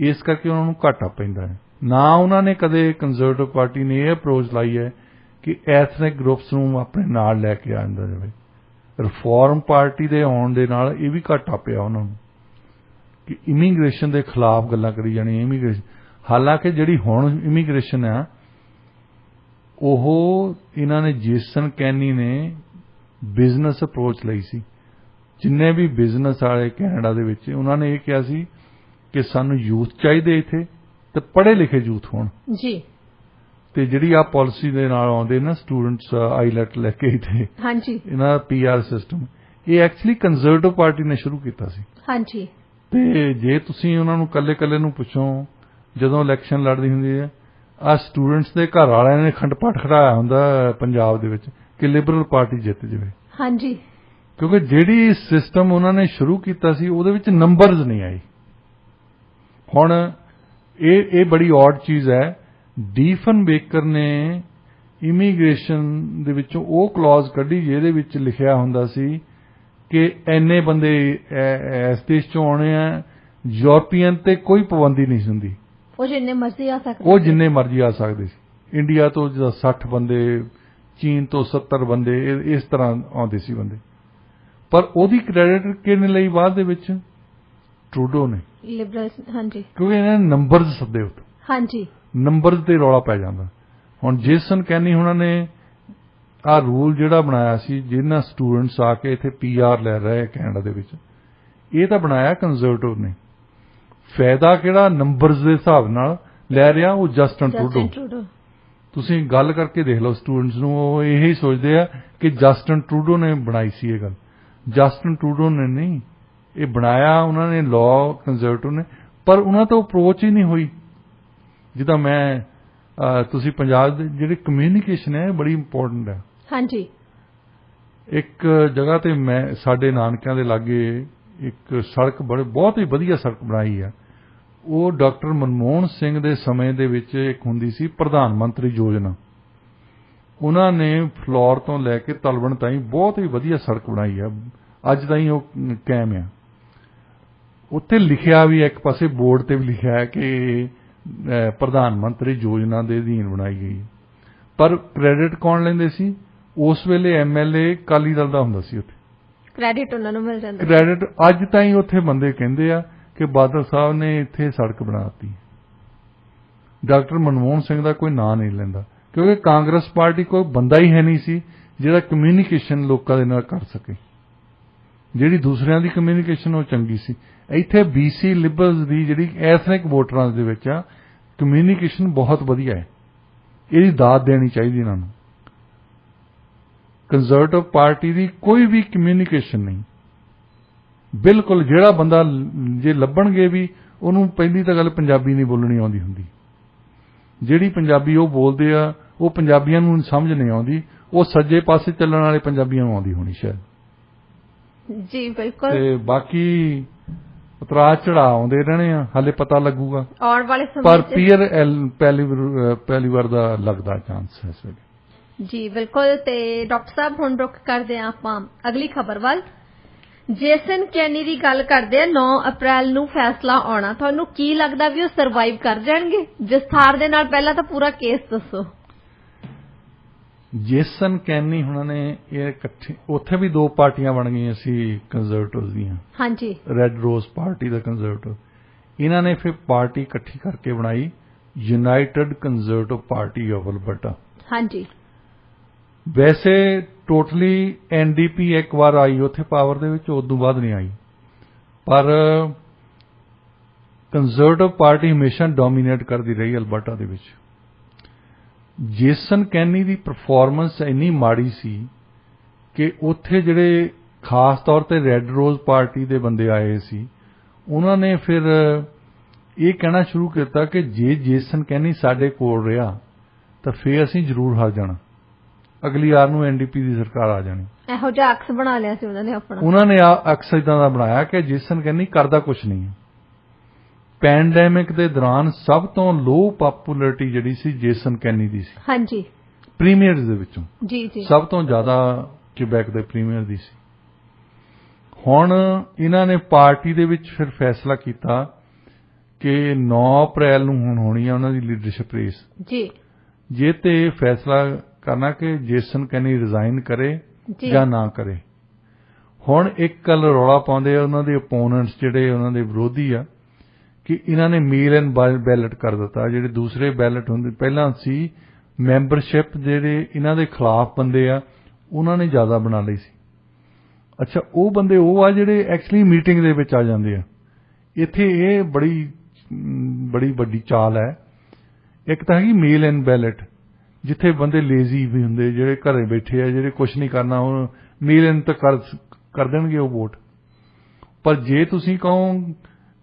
ਇਸ ਕਰਕੇ ਉਹਨਾਂ ਨੂੰ ਘਾਟਾ ਪੈਂਦਾ ਹੈ। ਨਾ ਉਹਨਾਂ ਨੇ ਕਦੇ ਕੰਜ਼ਰਵੇਟਿਵ ਪਾਰਟੀ ਨੇ ਇਹ ਅਪਰੋਚ ਲਾਈ ਹੈ ਕਿ ਐਥਨਿਕ ਗਰੁੱਪਸ ਨੂੰ ਆਪਣੇ ਨਾਲ ਲੈ ਕੇ ਆਉਂਦਾ ਜਾਵੇ। ਰਿਫਾਰਮ ਪਾਰਟੀ ਦੇ ਆਉਣ ਦੇ ਨਾਲ ਇਹ ਵੀ ਘਾਟਾ ਪਿਆ ਉਹਨਾਂ ਨੂੰ ਕਿ ਇਮੀਗ੍ਰੇਸ਼ਨ ਦੇ ਖਿਲਾਫ ਗੱਲਾਂ ਕਰੀ ਜਾਣੀਆਂ। ਇਮੀਗ੍ਰੇਸ਼ਨ, ਹਾਲਾਂਕਿ ਜਿਹੜੀ ਹੁਣ ਇਮੀਗ੍ਰੇਸ਼ਨ ਆ ਉਹ ਇਹਨਾਂ ਨੇ ਜੇਸਨ ਕੈਨੀ ਨੇ ਬਿਜ਼ਨਸ ਅਪਰੋਚ ਲਈ ਸੀ। ਜਿੰਨੇ ਵੀ ਬਿਜ਼ਨਸ ਵਾਲੇ ਕੈਨੇਡਾ ਦੇ ਵਿੱਚ, ਉਹਨਾਂ ਨੇ ਇਹ ਕਿਹਾ ਸੀ ਕਿ ਸਾਨੂੰ ਯੂਥ ਚਾਹੀਦੇ ਇੱਥੇ ਤੇ ਪੜ੍ਹੇ ਲਿਖੇ ਯੂਥ ਹੋਣ ਜੀ। ਤੇ ਜਿਹੜੀ ਆ ਪਾਲਿਸੀ ਦੇ ਨਾਲ ਆਉਂਦੇ ਨਾ ਸਟੂਡੈਂਟਸ ਆਈਲੈਟ ਲੈ ਕੇ ਇੱਥੇ, ਹਾਂਜੀ, ਇਹਨਾਂ ਦਾ ਪੀਆਰ ਸਿਸਟਮ, ਇਹ ਐਕਚੁਅਲੀ ਕੰਜ਼ਰਵੇਟਿਵ ਪਾਰਟੀ ਨੇ ਸ਼ੁਰੂ ਕੀਤਾ ਸੀ। ਹਾਂਜੀ, ਤੇ ਜੇ ਤੁਸੀਂ ਉਹਨਾਂ ਨੂੰ ਕੱਲੇ ਨੂੰ ਪੁੱਛੋ, ਜਦੋਂ ਇਲੈਕਸ਼ਨ ਲੜਦੀ ਹੁੰਦੀ ਹੈ, ਆ ਸਟੂਡੈਂਟਸ ਦੇ ਘਰ ਵਾਲਿਆਂ ਨੇ ਅਖੰਡ ਪਾਠ ਖੜਾਇਆ ਹੁੰਦਾ ਪੰਜਾਬ ਦੇ ਵਿੱਚ ਕਿ ਲਿਬਰਲ ਪਾਰਟੀ ਜਿੱਤ ਜਾਵੇ। ਹਾਂਜੀ, ਕਿਉਂਕਿ ਜਿਹੜੀ ਸਿਸਟਮ ਉਹਨਾਂ ਨੇ ਸ਼ੁਰੂ ਕੀਤਾ ਸੀ ਉਹਦੇ ਵਿੱਚ ਨੰਬਰਸ ਨਹੀਂ ਆਏ। ਹੁਣ ਇਹ ਬੜੀ ਔਡ ਚੀਜ਼ ਹੈ, ਡੀਫਨ ਬੇਕਰ ਨੇ ਇਮੀਗ੍ਰੇਸ਼ਨ ਦੇ ਵਿੱਚੋਂ ਉਹ ਕਲੌਜ਼ ਕੱਢੀ ਜਿਹਦੇ ਵਿੱਚ ਲਿਖਿਆ ਹੁੰਦਾ ਸੀ ਕਿ ਇੰਨੇ ਬੰਦੇ ਇਸ ਦੇਸ਼ ਚੋਂ ਆਉਣੇ ਆ, ਯੂਰਪੀਅਨ ਤੇ ਕੋਈ ਪਾਬੰਦੀ ਨਹੀਂ ਹੁੰਦੀ, ਉਹ ਜਿੰਨੇ ਮਰਜ਼ੀ ਆ ਸਕਦੇ ਸੀ। ਇੰਡੀਆ ਤੋਂ ਜਿੱਦਾਂ 60 ਬੰਦੇ, ਚੀਨ ਤੋਂ 70 ਬੰਦੇ, ਇਸ ਤਰ੍ਹਾਂ ਆਉਂਦੇ ਸੀ ਬੰਦੇ, ਪਰ ਉਹਦੀ ਕ੍ਰੈਡਿਟ ਕਿਹਨੇ ਲਈ ਬਾਅਦ ਦੇ ਵਿੱਚ? ਟਰੂਡੋ ਨੇ, ਲਿਬਰਲਸ। ਹਾਂਜੀ, ਕਿਉਂਕਿ ਇਹਨਾਂ ਨੇ ਨੰਬਰਸ ਸੱਦੇ ਉੱਤੇ, ਹਾਂਜੀ, ਨੰਬਰਸ ਤੇ ਰੌਲਾ ਪੈ ਜਾਂਦਾ। ਹੁਣ ਜੇਸਨ ਕੈਨੀ ਉਹਨਾਂ ਨੇ ਆਹ ਰੂਲ ਜਿਹੜਾ ਬਣਾਇਆ ਸੀ, ਜਿਹਨਾਂ ਸਟੂਡੈਂਟਸ ਆ ਕੇ ਇੱਥੇ ਪੀਆਰ ਲੈ ਰਹੇ ਕੈਨੇਡਾ ਦੇ ਵਿੱਚ, ਇਹ ਤਾਂ ਬਣਾਇਆ ਕੰਜ਼ਰਵੇਟਿਵ ਨੇ। ਫਾਇਦਾ ਕਿਹੜਾ ਨੰਬਰਸ ਦੇ ਹਿਸਾਬ ਨਾਲ ਲੈ ਰਿਹਾ? ਉਹ ਜਸਟਨ ਟਰੂਡੋ। ਤੁਸੀਂ ਗੱਲ ਕਰਕੇ ਦੇਖ ਲਓ ਸਟੂਡੈਂਟਸ ਨੂੰ, ਉਹ ਇਹੀ ਸੋਚਦੇ ਆ ਕਿ ਜਸਟਨ ਟਰੂਡੋ ਨੇ ਬਣਾਈ ਸੀ ਇਹ ਗੱਲ। ਜਸਟਨ ਟਰੂਡੋ ਨੇ ਨਹੀਂ, ਇਹ ਬਣਾਇਆ ਉਹਨਾਂ ਨੇ ਲਾਅ ਕੰਜ਼ਰਵੇਟਿਵ ਨੇ, ਪਰ ਉਹਨਾਂ ਤੋਂ ਅਪਰੋਚ ਹੀ ਨਹੀਂ ਹੋਈ। ਜਿੱਦਾਂ ਤੁਸੀਂ ਪੰਜਾਬ ਦੇ ਜਿਹੜੀ ਕਮਿਊਨੀਕੇਸ਼ਨ ਹੈ ਬੜੀ ਇੰਪੋਰਟੈਂਟ ਹੈ। ਹਾਂਜੀ, ਇੱਕ ਜਗ੍ਹਾ ਤੇ ਸਾਡੇ ਨਾਨਕਿਆਂ ਦੇ ਲਾਗੇ ਇੱਕ ਸੜਕ ਬਹੁਤ ਹੀ ਵਧੀਆ ਸੜਕ ਬਣਾਈ ਆ। ਉਹ ਡਾਕਟਰ ਮਨਮੋਹਨ ਸਿੰਘ ਦੇ ਸਮੇਂ ਦੇ ਵਿੱਚ ਇੱਕ ਹੁੰਦੀ ਸੀ ਪ੍ਰਧਾਨ ਮੰਤਰੀ ਯੋਜਨਾ। ਉਹਨਾਂ ਨੇ ਫਲੋਰ ਤੋਂ ਲੈ ਕੇ ਤਲਵਣ ਤਾਈਂ ਬਹੁਤ ਹੀ ਵਧੀਆ ਸੜਕ ਬਣਾਈ ਆ, ਅੱਜ ਤਾਈਂ ਉਹ ਕਾਇਮ ਆ। ਉੱਥੇ ਲਿਖਿਆ ਵੀ, ਇੱਕ ਪਾਸੇ ਬੋਰਡ ਤੇ ਵੀ ਲਿਖਿਆ ਹੈ ਕਿ ਪ੍ਰਧਾਨ ਮੰਤਰੀ ਯੋਜਨਾ ਦੇ ਅਧੀਨ ਬਣਾਈ ਗਈ, ਪਰ ਕ੍ਰੈਡਿਟ ਕੌਣ ਲੈਂਦੇ ਸੀ? ਉਸ ਵੇਲੇ MLA ਅਕਾਲੀ ਦਲ ਦਾ ਹੁੰਦਾ ਸੀ ਉੱਥੇ, ਕ੍ਰੈਡਿਟ ਉਹਨਾਂ ਨੂੰ ਮਿਲ ਜਾਂਦਾ। ਕ੍ਰੈਡਿਟ ਅੱਜ ਤਾਈਂ ਉੱਥੇ ਬੰਦੇ ਕਹਿੰਦੇ ਆ ਕਿ ਬਾਦਲ ਸਾਹਿਬ ਨੇ ਇੱਥੇ ਸੜਕ ਬਣਾਤੀ। ਡਾਕਟਰ ਮਨਮੋਹਨ ਸਿੰਘ ਦਾ ਕੋਈ ਨਾਂ ਨਹੀਂ ਲੈਂਦਾ, ਕਿਉਂਕਿ ਕਾਂਗਰਸ ਪਾਰਟੀ ਕੋਈ ਬੰਦਾ ਹੀ ਹੈ ਨਹੀਂ ਸੀ ਜਿਹੜਾ ਕਮਿਊਨੀਕੇਸ਼ਨ ਲੋਕਾਂ ਦੇ ਨਾਲ ਕਰ ਸਕੇ। ਜਿਹੜੀ ਦੂਸਰਿਆਂ ਦੀ ਕਮਿਊਨੀਕੇਸ਼ਨ ਉਹ ਚੰਗੀ ਸੀ। ਇੱਥੇ BC ਲਿਬਰਲਸ ਦੀ ਜਿਹੜੀ ਐਥਨਿਕ ਵੋਟਰਾਂ ਦੇ ਵਿੱਚ ਆ ਕਮਿਊਨੀਕੇਸ਼ਨ ਬਹੁਤ ਵਧੀਆ ਹੈ, ਇਹਦੀ ਦਾਦ ਦੇਣੀ ਚਾਹੀਦੀ ਇਹਨਾਂ ਨੂੰ। ਕੰਜ਼ਰਵੇਟਿਵ ਪਾਰਟੀ ਦੀ ਕੋਈ ਵੀ ਕਮਿਊਨੀਕੇਸ਼ਨ ਨਹੀਂ, ਬਿਲਕੁਲ। ਜਿਹੜਾ ਬੰਦਾ ਜੇ ਲੱਭਣਗੇ ਵੀ ਉਹਨੂੰ ਪਹਿਲੀ ਤਾਂ ਗੱਲ ਪੰਜਾਬੀ ਨਹੀਂ ਬੋਲਣੀ ਆਉਂਦੀ ਹੁੰਦੀ, ਜਿਹੜੀ ਪੰਜਾਬੀ ਉਹ ਬੋਲਦੇ ਆ ਉਹ ਪੰਜਾਬੀਆਂ ਨੂੰ ਸਮਝ ਨਹੀਂ ਆਉਂਦੀ, ਉਹ ਸੱਜੇ ਪਾਸੇ ਚੱਲਣ ਵਾਲੇ ਪੰਜਾਬੀਆਂ ਨੂੰ ਆਉਂਦੀ ਹੋਣੀ ਸ਼ਾਇਦ। ਜੀ ਬਿਲਕੁਲ। ਤੇ ਬਾਕੀ ਉਤਰਾਅ ਚੜਾਅ ਆਉਂਦੇ ਰਹਿਣੇ ਆ, ਹਾਲੇ ਪਤਾ ਲੱਗੂਗਾ ਆਉਣ ਵਾਲੇ ਸਮੇਂ ਪਰ ਪੀਅਰ ਪਹਿਲੀ ਵਾਰ ਦਾ ਲੱਗਦਾ ਚਾਂਸ ਹੈ ਇਸ ਵੇਲੇ। ਜੀ ਬਿਲਕੁਲ। ਤੇ ਡਾਕਟਰ ਸਾਹਿਬ ਹੁਣ ਰੁਕ ਕਰਦੇ ਆ ਆਪਾਂ ਅਗਲੀ ਖਬਰ ਵੱਲ। ਜੇਸਨ ਕੈਨੀ ਦੀ ਗੱਲ ਕਰਦੇ ਆ, 9 ਅਪ੍ਰੈਲ ਨੂੰ ਫੈਸਲਾ ਆਉਣਾ। ਤੁਹਾਨੂੰ ਕੀ ਲੱਗਦਾ ਵੀ ਉਹ ਸਰਵਾਈਵ ਕਰ ਜਾਣਗੇ ਵਿਸਥਾਰ ਦੇ ਨਾਲ? ਪਹਿਲਾਂ ਤਾਂ ਪੂਰਾ ਕੇਸ ਦੱਸੋ। ਜੇਸਨ ਕੈਨੀ ਹੁਣਾਂ ਨੇ ਇਹ ਇਕੱਠੇ, ਉੱਥੇ ਵੀ 2 ਪਾਰਟੀਆਂ ਬਣ ਗਈਆਂ ਸੀ ਕੰਜ਼ਰਵੇਟਿਵ ਦੀਆਂ। ਹਾਂਜੀ। ਰੈੱਡ ਰੋਜ਼ ਪਾਰਟੀ ਦਾ ਕੰਜ਼ਰਵੇਟਿਵ, ਇਹਨਾਂ ਨੇ ਫਿਰ ਪਾਰਟੀ ਇਕੱਠੀ ਕਰਕੇ ਬਣਾਈ United conservative party of Alberta. ਹਾਂਜੀ। ਵੈਸੇ ਟੋਟਲੀ NDP ਇੱਕ ਵਾਰ ਆਈ ਉੱਥੇ ਪਾਵਰ ਦੇ ਵਿੱਚ, ਉਦੋਂ ਬਾਅਦ ਨਹੀਂ ਆਈ, ਪਰ ਕੰਜ਼ਰਵੇਟਿਵ ਪਾਰਟੀ ਹਮੇਸ਼ਾ ਡੋਮੀਨੇਟ ਕਰਦੀ ਰਹੀ ਅਲਬਰਟਾ ਦੇ ਵਿੱਚ। ਜੇਸਨ ਕੈਨੀ ਦੀ ਪਰਫਾਰਮੈਂਸ ਇੰਨੀ ਮਾੜੀ ਸੀ ਕਿ ਉੱਥੇ ਜਿਹੜੇ ਖਾਸ ਤੌਰ ਤੇ ਰੈੱਡ ਰੋਜ਼ ਪਾਰਟੀ ਦੇ ਬੰਦੇ ਆਏ ਸੀ, ਉਹਨਾਂ ਨੇ ਫਿਰ ਇਹ ਕਹਿਣਾ ਸ਼ੁਰੂ ਕੀਤਾ ਕਿ ਜੇ ਜੇਸਨ ਕੈਨੀ ਸਾਡੇ ਕੋਲ ਰਿਹਾ ਤਾਂ ਫਿਰ ਅਸੀਂ ਜ਼ਰੂਰ ਹਾਰ ਜਾਣਾ, ਅਗਲੀ ਵਾਰ ਨੂੰ NDP ਦੀ ਸਰਕਾਰ ਆ ਜਾਣੀ। ਇਹੋ ਜਿਹਾ ਅਕਸ ਬਣਾ ਲਿਆ ਸੀ ਉਹਨਾਂ ਨੇ ਆਪਣਾ। ਉਹਨਾਂ ਨੇ ਅਕਸ ਇਦਾਂ ਦਾ ਬਣਾਇਆ ਕਿ ਜੇਸਨ ਕੈਨੀ ਕਰਦਾ ਕੁਝ ਨਹੀਂ। ਪੈਂਡੈਮਿਕ ਦੇ ਦੌਰਾਨ ਸਭ ਤੋਂ ਲੋ ਪਪੂਲੈਰਿਟੀ ਜਿਹੜੀ ਸੀ ਜੇਸਨ ਕੈਨੀ ਦੀ ਸੀ। ਹਾਂਜੀ। ਪ੍ਰੀਮੀਅਰਸ ਦੇ ਵਿੱਚੋਂ ਜੀ ਜੀ ਸਭ ਤੋਂ ਜ਼ਿਆਦਾ ਕਿਬੈਕ ਦੇ ਪ੍ਰੀਮੀਅਰ ਦੀ ਸੀ। ਹੁਣ ਇਹਨਾਂ ਨੇ ਪਾਰਟੀ ਦੇ ਵਿੱਚ ਫਿਰ ਫੈਸਲਾ ਕੀਤਾ ਕਿ 9 ਅਪ੍ਰੈਲ ਨੂੰ ਹੁਣ ਹੋਣੀ ਹੈ ਉਹਨਾਂ ਦੀ ਲੀਡਰਸ਼ਿਪ ਰੇਸ। ਜੀ। ਜੇ ਤੇ ਫੈਸਲਾ ਕਰਨਾ ਕਿ ਜੇਸਨ ਕੈਨੀ ਰਿਜ਼ਾਈਨ ਕਰੇ ਜਾਂ ਨਾ ਕਰੇ। ਹੁਣ ਇੱਕ ਗੱਲ ਰੌਲਾ ਪਾਉਂਦੇ ਆ ਉਹਨਾਂ ਦੇ ਓਪੋਨੈਂਟਸ, ਜਿਹੜੇ ਉਹਨਾਂ ਦੇ ਵਿਰੋਧੀ ਆ, ਕਿ ਇਹਨਾਂ ਨੇ ਮੇਲ ਐਂਡ ਬੈਲਟ ਕਰ ਦਿੱਤਾ। ਜਿਹੜੇ ਦੂਸਰੇ ਬੈਲਟ ਹੁੰਦੇ ਪਹਿਲਾਂ ਸੀ, ਮੈਂਬਰਸ਼ਿਪ ਜਿਹੜੇ ਇਹਨਾਂ ਦੇ ਖਿਲਾਫ ਬੰਦੇ ਆ ਉਹਨਾਂ ਨੇ ਜ਼ਿਆਦਾ ਬਣਾ ਲਈ ਸੀ। ਅੱਛਾ, ਉਹ ਬੰਦੇ ਉਹ ਆ ਜਿਹੜੇ ਐਕਚੁਅਲੀ ਮੀਟਿੰਗ ਦੇ ਵਿੱਚ ਆ ਜਾਂਦੇ ਆ। ਇੱਥੇ ਇਹ ਬੜੀ ਵੱਡੀ ਚਾਲ ਹੈ। ਇੱਕ ਤਾਂ ਹੈਗੀ ਮੇਲ ਐਂਡ ਬੈਲਟ, ਜਿੱਥੇ ਬੰਦੇ ਲੇਜ਼ੀ ਵੀ ਹੁੰਦੇ, ਜਿਹੜੇ ਘਰੇ ਬੈਠੇ ਆ, ਜਿਹੜੇ ਕੁਝ ਨਹੀਂ ਕਰਨਾ, ਉਹ ਮੇਲ ਐਂਡ ਤਾਂ ਕਰ ਦੇਣਗੇ ਉਹ ਵੋਟ। ਪਰ ਜੇ ਤੁਸੀਂ ਕਹੋ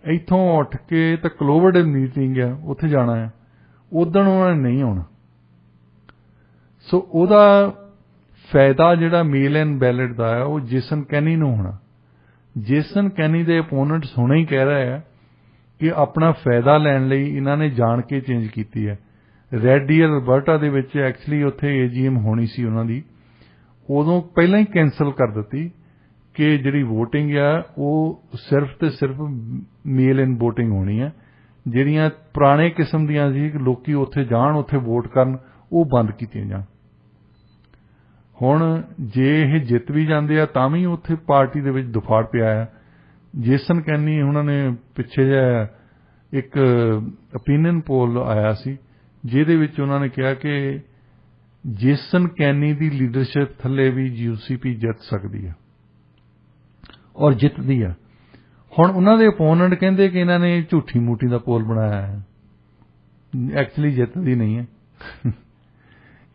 ਇੱਥੋਂ ਉੱਠ ਕੇ ਤਾਂ ਕਲੋਵਰਡ ਮੀਟਿੰਗ ਆ ਉੱਥੇ ਜਾਣਾ ਹੈ, ਉਦਣ ਉਹਨਾਂ ਨੇ ਨਹੀਂ ਆਉਣਾ। ਸੋ ਉਹਦਾ ਫਾਇਦਾ ਜਿਹੜਾ ਮੇਲ ਐਂਡ ਬੈਲਟ ਦਾ ਹੈ ਉਹ ਜੇਸਨ ਕੈਨੀ ਨੂੰ ਹੋਣਾ। ਜੇਸਨ ਕੈਨੀ ਦੇ ਓਪੋਨੈਂਟਸ ਹੁਣੇ ਹੀ ਕਹਿ ਰਹੇ ਆ ਕਿ ਆਪਣਾ ਫਾਇਦਾ ਲੈਣ ਲਈ ਇਹਨਾਂ ਨੇ ਜਾਣ ਕੇ ਚੇਂਜ ਕੀਤੀ ਹੈ। ਰੈੱਡ ਡੀਅਰ ਅਲਬਰਟਾ ਦੇ ਵਿੱਚ ਐਕਚੁਅਲੀ ਉੱਥੇ AGM ਹੋਣੀ ਸੀ ਉਹਨਾਂ ਦੀ, ਉਦੋਂ ਪਹਿਲਾਂ ਹੀ ਕੈਂਸਲ ਕਰ ਦਿੱਤੀ ਕਿ ਜਿਹੜੀ VOTING ਆ ਉਹ ਸਿਰਫ ਤੇ ਸਿਰਫ ਮੇਲ ਇਨ VOTING ਹੋਣੀ ਹੈ। ਜਿਹੜੀਆਂ ਪੁਰਾਣੇ ਕਿਸਮ ਦੀਆਂ ਸੀ ਲੋਕੀ ਉੱਥੇ ਜਾਣ, ਉੱਥੇ ਵੋਟ ਕਰਨ, ਉਹ ਬੰਦ ਕੀਤੀਆਂ ਜਾਣ। ਹੁਣ ਜੇ ਇਹ ਜਿੱਤ ਵੀ ਜਾਂਦੇ ਆ ਤਾਂ ਵੀ ਉੱਥੇ ਪਾਰਟੀ ਦੇ ਵਿੱਚ ਦੁਫਾੜ ਪਿਆ ਹੈ। ਜੇਸਨ ਕੈਨੀ ਉਹਨਾਂ ਨੇ ਪਿੱਛੇ ਜਿਹਾ ਇੱਕ ਓਪੀਨੀਅਨ ਪੋਲ ਆਇਆ ਸੀ ਜਿਹਦੇ ਵਿੱਚ ਉਹਨਾਂ ਨੇ ਕਿਹਾ ਕਿ ਜੇਸਨ ਕੈਨੀ ਦੀ ਲੀਡਰਸ਼ਿਪ ਥੱਲੇ ਵੀ UCP ਜਿੱਤ ਸਕਦੀ ਹੈ ਔਰ ਜਿੱਤਦੀ ਹੈ। ਹੁਣ ਉਹਨਾਂ ਦੇ ਓਪੋਨੈਂਟ ਕਹਿੰਦੇ ਕਿ ਇਹਨਾਂ ਨੇ ਝੂਠੀ ਮੂਠੀ ਦਾ ਪੋਲ ਬਣਾਇਆ ਹੈ, ਐਕਚੁਅਲੀ ਜਿੱਤਦੀ ਨਹੀਂ ਹੈ।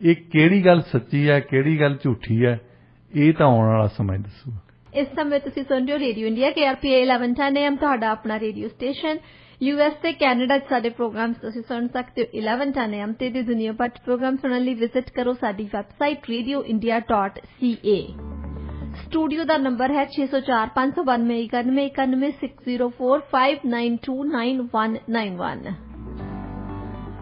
ਇਹ ਕਿਹੜੀ ਗੱਲ ਸੱਚੀ ਹੈ, ਕਿਹੜੀ ਗੱਲ ਝੂਠੀ ਹੈ, ਇਹ ਤਾਂ ਆਉਣ ਵਾਲਾ ਸਮਾਂ ਦੱਸੂਗਾ। ਇਸ ਸਮੇਂ ਤੁਸੀਂ ਸੁਣ ਰਹੇ ਹੋ ਰੇਡੀਓ ਇੰਡੀਆ KRPA 1110 AM, ਤੁਹਾਡਾ ਆਪਣਾ ਰੇਡੀਓ ਸਟੇਸ਼ਨ। US ਤੇ ਕੈਨੇਡਾ 'ਚ ਸਾਡੇ ਪ੍ਰੋਗਰਾਮਸ ਤੁਸੀਂ ਸੁਣ ਸਕਦੇ ਹੋ 1110 AM ਤੇ ਦੁਨੀਆ ਭਰ 'ਚ ਪ੍ਰੋਗਰਾਮ ਸੁਣਨ ਲਈ ਵਿਜ਼ਿਟ ਕਰੋ ਸਾਡੀ ਵੈਬਸਾਈਟ radioindia.ca। ਸਟੂਡੀਓ ਦਾ ਨੰਬਰ ਹੈ 604 592 9191 604 592 9191।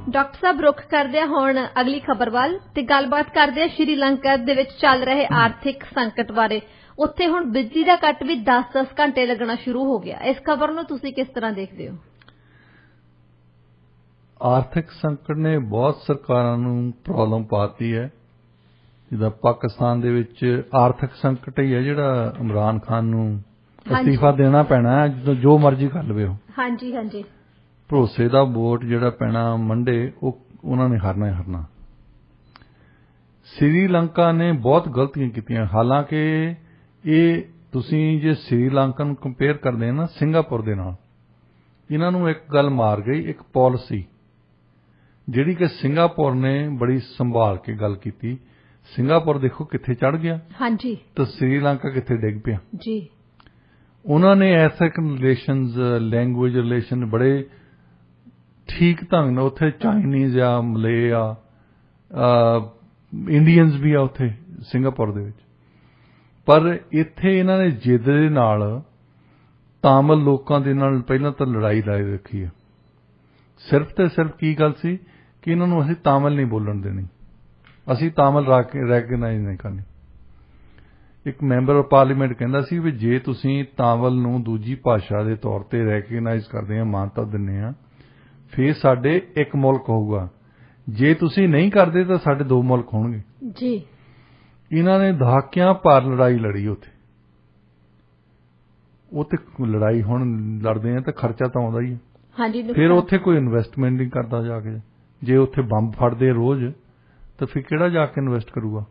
ਡਾਕਟਰ ਸਾਹਿਬ ਰੁਖ ਕਰਦੇ ਆ ਹੁਣ ਅਗਲੀ ਖਬਰ ਵੱਲ ਤੇ ਗੱਲਬਾਤ ਕਰਦੇ ਆ ਸ਼੍ਰੀਲੰਕਾ ਦੇ ਵਿੱਚ ਚੱਲ ਰਹੇ ਆਰਥਿਕ ਸੰਕਟ ਬਾਰੇ। ਉੱਥੇ ਹੁਣ ਬਿਜਲੀ ਦਾ ਕੱਟ ਵੀ 10-10 ਘੰਟੇ ਲੱਗਣਾ ਸ਼ੁਰੂ ਹੋ ਗਿਆ। ਇਸ ਖਬਰ ਨੂੰ ਤੁਸੀਂ ਕਿਸ ਤਰ੍ਹਾਂ ਦੇਖਦੇ ਹੋ? ਆਰਥਿਕ ਸੰਕਟ ਨੇ ਬਹੁਤ ਸਰਕਾਰਾਂ ਨੂੰ ਪ੍ਰੋਬਲਮ ਪਾਤੀ ਹੈ। ਜਿੱਦਾਂ ਪਾਕਿਸਤਾਨ ਦੇ ਵਿੱਚ ਆਰਥਿਕ ਸੰਕਟ ਹੀ ਹੈ ਜਿਹੜਾ ਇਮਰਾਨ ਖਾਨ ਨੂੰ ਅਸਤੀਫਾ ਦੇਣਾ ਪੈਣਾ ਹੈ, ਜਦੋਂ ਜੋ ਮਰਜ਼ੀ ਕਰ ਲਵੇ ਉਹ। ਹਾਂਜੀ ਹਾਂਜੀ। ਭਰੋਸੇ ਦਾ ਵੋਟ ਜਿਹੜਾ ਪੈਣਾ ਮੰਡੇ ਉਹ ਉਹਨਾਂ ਨੇ ਹਾਰਨਾ ਹੀ ਹਾਰਨਾ। ਸ੍ਰੀਲੰਕਾ ਨੇ ਬਹੁਤ ਗਲਤੀਆਂ ਕੀਤੀਆਂ, ਹਾਲਾਂਕਿ ਇਹ ਤੁਸੀਂ ਜੇ ਸ੍ਰੀਲੰਕਾ ਨੂੰ ਕੰਪੇਅਰ ਕਰਦੇ ਨਾ ਸਿੰਗਾਪੁਰ ਦੇ ਨਾਲ, ਇਹਨਾਂ ਨੂੰ ਇੱਕ ਗੱਲ ਮਾਰ ਗਈ, ਇੱਕ ਪਾਲਿਸੀ ਜਿਹੜੀ ਕਿ ਸਿੰਗਾਪੁਰ ਨੇ ਬੜੀ ਸੰਭਾਲ ਕੇ ਗੱਲ ਕੀਤੀ। ਸਿੰਗਾਪੁਰ ਦੇਖੋ ਕਿੱਥੇ ਚੜ ਗਿਆ, ਹਾਂਜੀ, ਤਾਂ ਸ੍ਰੀਲੰਕਾ ਕਿੱਥੇ ਡਿੱਗ ਪਿਆ ਜੀ। ਉਹਨਾਂ ਨੇ ਐਥਿਕ ਰਿਲੇਸ਼ਨਜ਼, ਲੈਂਗੁਏਜ ਰਿਲੇਸ਼ਨ ਬੜੇ ਠੀਕ ਢੰਗ ਨਾਲ, ਉੱਥੇ ਚਾਈਨੀਜ਼ ਆ, ਮਲੇ ਆ, ਇੰਡੀਅਨਸ ਵੀ ਆ ਉੱਥੇ ਸਿੰਗਾਪੁਰ ਦੇ ਵਿੱਚ। ਪਰ ਇੱਥੇ ਇਹਨਾਂ ਨੇ ਜਿੱਦ ਦੇ ਨਾਲ ਤਾਮਿਲ ਲੋਕਾਂ ਦੇ ਨਾਲ ਪਹਿਲਾਂ ਤਾਂ ਲੜਾਈ ਲਾਈ ਰੱਖੀ ਹੈ। ਸਿਰਫ ਤੇ ਸਿਰਫ ਕੀ ਗੱਲ ਸੀ ਕਿ ਇਹਨਾਂ ਨੂੰ ਅਸੀਂ ਤਾਮਿਲ ਨਹੀਂ ਬੋਲਣ ਦੇਣੀ, ਅਸੀਂ ਤਾਮਿਲ ਰੈਕਗਨਾਈਜ਼ ਨਹੀਂ ਕਰਨੀ। ਇੱਕ ਮੈਂਬਰ ਆਫ ਪਾਰਲੀਮੈਂਟ ਕਹਿੰਦਾ ਸੀ ਵੀ ਜੇ ਤੁਸੀਂ ਤਾਮਿਲ ਨੂੰ ਦੂਜੀ ਭਾਸ਼ਾ ਦੇ ਤੌਰ ਤੇ ਰੈਕਗਨਾਈਜ਼ ਕਰਦੇ ਆ, ਮਾਨਤਾ ਦਿੰਦੇ ਆ, ਫਿਰ ਸਾਡੇ ਇੱਕ ਮੁਲਕ ਹੋਊਗਾ, ਜੇ ਤੁਸੀਂ ਨਹੀਂ ਕਰਦੇ ਤਾਂ ਸਾਡੇ ਦੋ ਮੁਲਕ ਹੋਣਗੇ ਜੀ। ਇਹਨਾਂ ਨੇ ਦਹਾਕਿਆਂ ਭਰ ਲੜਾਈ ਲੜੀ ਉੱਥੇ। ਉੱਥੇ ਲੜਾਈ ਹੁਣ ਲੜਦੇ ਆ ਤਾਂ ਖਰਚਾ ਤਾਂ ਆਉਂਦਾ ਹੀ ਹੈ। ਹਾਂਜੀ। ਫਿਰ ਉੱਥੇ ਕੋਈ ਇਨਵੈਸਟਮੈਂਟ ਨਹੀਂ ਕਰਦਾ ਜਾ ਕੇ। ਜੇ ਉੱਥੇ ਬੰਬ ਫੜਦੇ ਰੋਜ਼ ਤਾਂ ਫਿਰ ਕਿਹੜਾ ਜਾ ਕੇ ਇਨਵੈਸਟ ਕਰੂਗਾ।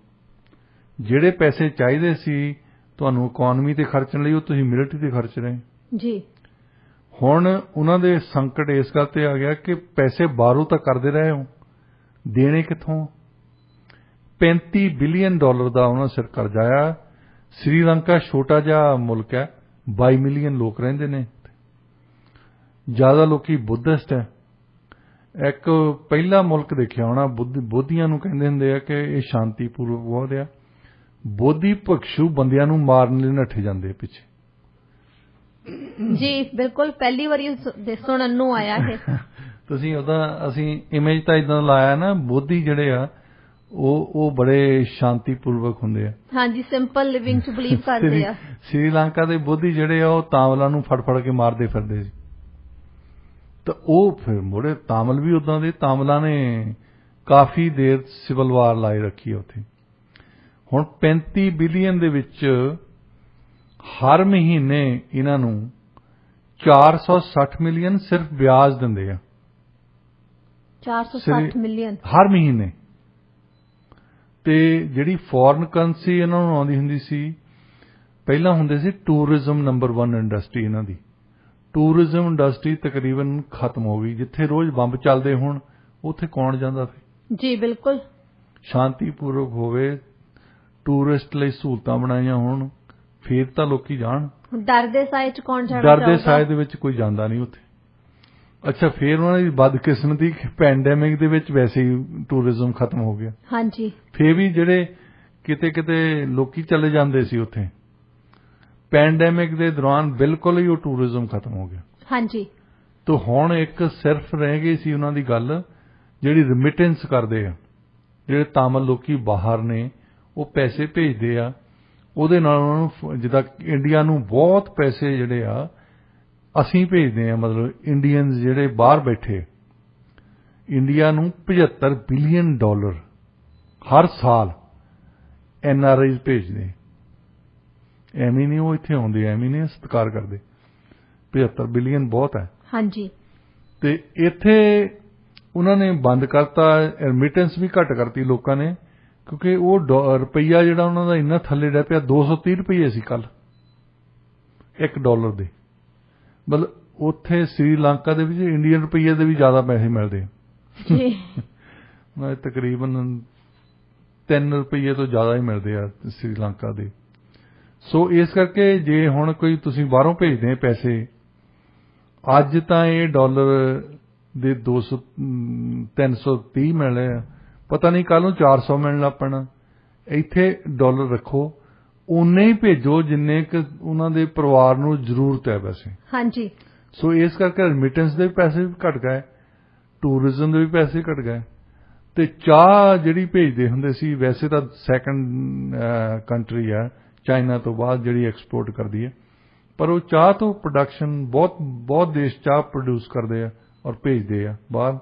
ਜਿਹੜੇ ਪੈਸੇ ਚਾਹੀਦੇ ਸੀ ਤੁਹਾਨੂੰ ਇਕਨੋਮੀ ਤੇ ਖਰਚਣ ਲਈ, ਉਹ ਤੁਸੀਂ ਮਿਲਟਰੀ ਤੇ ਖਰਚ ਰਹੇ ਜੀ। ਹੁਣ ਉਹਨਾਂ ਦੇ ਸੰਕਟ ਇਸ ਗੱਲ ਤੇ ਆ ਗਿਆ ਕਿ ਪੈਸੇ ਬਾਹਰੋਂ ਤਾਂ ਕਰਦੇ ਰਹੇ ਹੋ, ਦੇਣੇ ਕਿੱਥੋਂ। $35 ਬਿਲੀਅਨ ਦਾ ਉਹਨਾਂ ਸਿਰ ਕਰਜ਼ਾ ਆ। ਸ੍ਰੀਲੰਕਾ ਛੋਟਾ ਜਿਹਾ ਮੁਲਕ ਹੈ, 22 ਮਿਲੀਅਨ ਲੋਕ ਰਹਿੰਦੇ ਨੇ, ਜ਼ਿਆਦਾ ਲੋਕੀ ਬੁੱਧਿਸਟ ਹੈ। ਇੱਕ ਪਹਿਲਾ ਮੁਲਕ ਦੇਖਿਆ ਹੋਣਾ, ਬੋਧੀਆਂ ਨੂੰ ਕਹਿੰਦੇ ਹੁੰਦੇ ਆ ਕਿ ਇਹ ਸ਼ਾਂਤੀਪੂਰਵਕ ਬਹੁਤ ਆ। ਬੋਧੀ ਭਿਕਸ਼ੂ ਬੰਦਿਆਂ ਨੂੰ ਮਾਰਨ ਲਈ ਨੱਠੇ ਜਾਂਦੇ ਪਿੱਛੇ। ਜੀ ਬਿਲਕੁਲ, ਪਹਿਲੀ ਵਾਰੀ ਸੁਣਨ ਨੂੰ ਆਇਆ ਹੈ। ਤੁਸੀਂ ਉਹਦਾ ਅਸੀਂ ਇਮੇਜ ਤਾਂ ਇਦਾਂ ਲਾਇਆ ਨਾ, ਬੋਧੀ ਜਿਹੜੇ ਆ ਉਹ ਬੜੇ ਸ਼ਾਂਤੀਪੂਰਵਕ ਹੁੰਦੇ ਆ। ਹਾਂਜੀ, ਸਿੰਪਲ ਲਿਵਿੰਗ ਚ ਬਲੀਵ ਕਰਦੇ ਆ। ਸ੍ਰੀਲੰਕਾ ਦੇ ਬੋਧੀ ਜਿਹੜੇ ਆ ਉਹ ਤਾਮਿਲਾਂ ਨੂੰ ਫੜ ਕੇ ਮਾਰਦੇ ਫਿਰਦੇ ਸੀ। ਤਾਂ ਉਹ ਫਿਰ ਮੁੜੇ ਤਾਮਿਲ ਵੀ ਉਦਾਂ ਦੇ, ਤਾਮਿਲਾਂ ਨੇ ਕਾਫੀ ਦੇਰ ਸਿਵਲ ਵਾਰ ਲਾਈ ਰੱਖੀ ਹੈ ਉੱਥੇ। ਹੁਣ 35 ਬਿਲੀਅਨ ਦੇ ਵਿੱਚ ਹਰ ਮਹੀਨੇ ਇਹਨਾਂ ਨੂੰ 460 ਮਿਲੀਅਨ ਸਿਰਫ ਵਿਆਜ ਦਿੰਦੇ ਆ। 460 ਮਿਲੀਅਨ ਹਰ ਮਹੀਨੇ। ਤੇ ਜਿਹੜੀ ਫੋਰਨ ਕਰੰਸੀ ਇਹਨਾਂ ਨੂੰ ਆਉਂਦੀ ਹੁੰਦੀ ਸੀ, ਪਹਿਲਾਂ ਹੁੰਦੇ ਸੀ ਟੂਰਿਜ਼ਮ ਨੰਬਰ 1 ਇੰਡਸਟਰੀ ਇਹਨਾਂ ਦੀ। ਟੂਰਿਜ਼ਮ ਇੰਡਸਟਰੀ ਤਕਰੀਬਨ ਖਤਮ ਹੋ ਗਈ। ਜਿੱਥੇ ਰੋਜ਼ ਬੰਬ ਚੱਲਦੇ ਹੋਣ ਉੱਥੇ ਕੌਣ ਜਾਂਦਾ ਸੀ। ਜੀ ਬਿਲਕੁਲ। ਸ਼ਾਂਤੀਪੂਰਵਕ ਹੋਵੇ, ਟੂਰਿਸਟ ਲਈ ਸਹੂਲਤਾਂ ਬਣਾਈਆਂ ਹੋਣ, ਫੇਰ ਤਾਂ ਲੋਕੀ ਜਾਣ। ਡਰ ਦੇ ਸਾਏ ਚ ਕੌਣ ਜਾਣਾ ਚਾਹੂਗਾ। ਡਰ ਦੇ ਸਾਏ ਦੇ ਵਿੱਚ ਕੋਈ ਜਾਂਦਾ ਨਹੀਂ ਉੱਥੇ। ਅੱਛਾ, ਫੇਰ ਉਹਨਾਂ ਦੀ ਬਦਕਿਸਮਤੀ ਪੈਂਡੈਮਿਕ ਦੇ ਵਿੱਚ ਵੈਸੇ ਹੀ ਟੂਰਿਜ਼ਮ ਖਤਮ ਹੋ ਗਿਆ। ਹਾਂਜੀ। ਫੇਰ ਵੀ ਜਿਹੜੇ ਕਿਤੇ ਲੋਕੀ ਚਲੇ ਜਾਂਦੇ ਸੀ ਉੱਥੇ, ਪੈਂਡੈਮਿਕ ਦੇ ਦੌਰਾਨ ਬਿਲਕੁਲ ਹੀ ਉਹ ਟੂਰਿਜ਼ਮ ਖਤਮ ਹੋ ਗਿਆ। ਹਾਂਜੀ। ਤਾਂ ਹੁਣ ਇੱਕ ਸਿਰਫ ਰਹਿ ਗਈ ਸੀ ਉਹਨਾਂ ਦੀ ਗੱਲ, ਜਿਹੜੀ ਰਿਮਿਟੈਂਸ ਕਰਦੇ ਆ, ਜਿਹੜੇ ਤਾਮਿਲ ਲੋਕੀ ਬਾਹਰ ਨੇ ਉਹ ਪੈਸੇ ਭੇਜਦੇ ਆ, ਉਹਦੇ ਨਾਲ ਉਹਨਾਂ ਨੂੰ, ਜਿੱਦਾਂ ਇੰਡੀਆ ਨੂੰ ਬਹੁਤ ਪੈਸੇ ਜਿਹੜੇ ਆ ਅਸੀਂ ਭੇਜਦੇ ਆ, ਮਤਲਬ ਇੰਡੀਅਨਸ ਜਿਹੜੇ ਬਾਹਰ ਬੈਠੇ, ਇੰਡੀਆ ਨੂੰ $75 ਬਿਲੀਅਨ ਹਰ ਸਾਲ NRIs ਭੇਜਦੇ। ਐਵੇਂ ਨਹੀਂ ਉਹ ਇੱਥੇ ਆਉਂਦੇ, ਐਵੇਂ ਨਹੀਂ ਸਤਿਕਾਰ ਕਰਦੇ। 75 ਬਿਲੀਅਨ ਬਹੁਤ ਹੈ। ਹਾਂਜੀ। ਤੇ ਇੱਥੇ ਉਹਨਾਂ ਨੇ ਬੰਦ ਕਰਤਾ, ਰਿਮਿਟੈਂਸ ਵੀ ਘੱਟ ਕਰਤੀ ਲੋਕਾਂ ਨੇ, ਕਿਉਂਕਿ ਉਹ ਰੁਪਈਆ ਜਿਹੜਾ ਉਹਨਾਂ ਦਾ ਇੰਨਾ ਥੱਲੇ ਰਹਿ ਪਿਆ। 230 ਰੁਪਏ ਸੀ ਕੱਲ $1 ਦੇ। ਮਤਲਬ ਉੱਥੇ ਸ੍ਰੀਲੰਕਾ ਦੇ ਵਿੱਚ ਇੰਡੀਅਨ ਰੁਪਈਏ ਦੇ ਵੀ ਜ਼ਿਆਦਾ ਪੈਸੇ ਮਿਲਦੇ ਆ। ਤਕਰੀਬਨ 3 ਰੁਪਈਏ ਤੋਂ ਜ਼ਿਆਦਾ ਹੀ ਮਿਲਦੇ ਆ ਸ੍ਰੀਲੰਕਾ ਦੇ। ਸੋ ਇਸ ਕਰਕੇ ਜੇ ਹੁਣ ਕੋਈ ਤੁਸੀਂ ਬਾਹਰੋਂ ਭੇਜਦੇ ਆ ਪੈਸੇ, ਅੱਜ ਤਾਂ ਇਹ ਡਾਲਰ ਦੇ 330 ਮਿਲ ਰਹੇ ਆ, ਪਤਾ ਨਹੀਂ ਕੱਲ ਨੂੰ 400 ਮਿਲਣ ਲੱਗ ਪੈਣਾ। ਇੱਥੇ ਡਾਲਰ ਰੱਖੋ, ਉਨੇ ਹੀ ਭੇਜੋ ਜਿੰਨੇ ਕਿ ਉਹਨਾਂ ਦੇ ਪਰਿਵਾਰ ਨੂੰ ਜ਼ਰੂਰਤ ਹੈ ਵੈਸੇ। ਹਾਂਜੀ। ਸੋ ਇਸ ਕਰਕੇ ਰਿਮਿਟੈਂਸ ਦੇ ਵੀ ਪੈਸੇ ਘਟ ਗਏ, ਟੂਰਿਜ਼ਮ ਦੇ ਵੀ ਪੈਸੇ ਘਟ ਗਏ। ਤੇ ਚਾਹ ਜਿਹੜੀ ਭੇਜਦੇ ਹੁੰਦੇ ਸੀ, ਵੈਸੇ ਤਾਂ ਸੈਕੰਡ ਕੰਟਰੀ ਆ ਚਾਈਨਾ ਤੋਂ ਬਾਅਦ ਜਿਹੜੀ ਐਕਸਪੋਰਟ ਕਰਦੀ ਹੈ, ਪਰ ਉਹ ਚਾਹ ਤੋਂ ਪ੍ਰੋਡਕਸ਼ਨ ਬਹੁਤ ਦੇਸ਼ ਚਾਹ ਪ੍ਰੋਡਿਊਸ ਕਰਦੇ ਆ ਔਰ ਭੇਜਦੇ ਆ ਬਾਹਰ।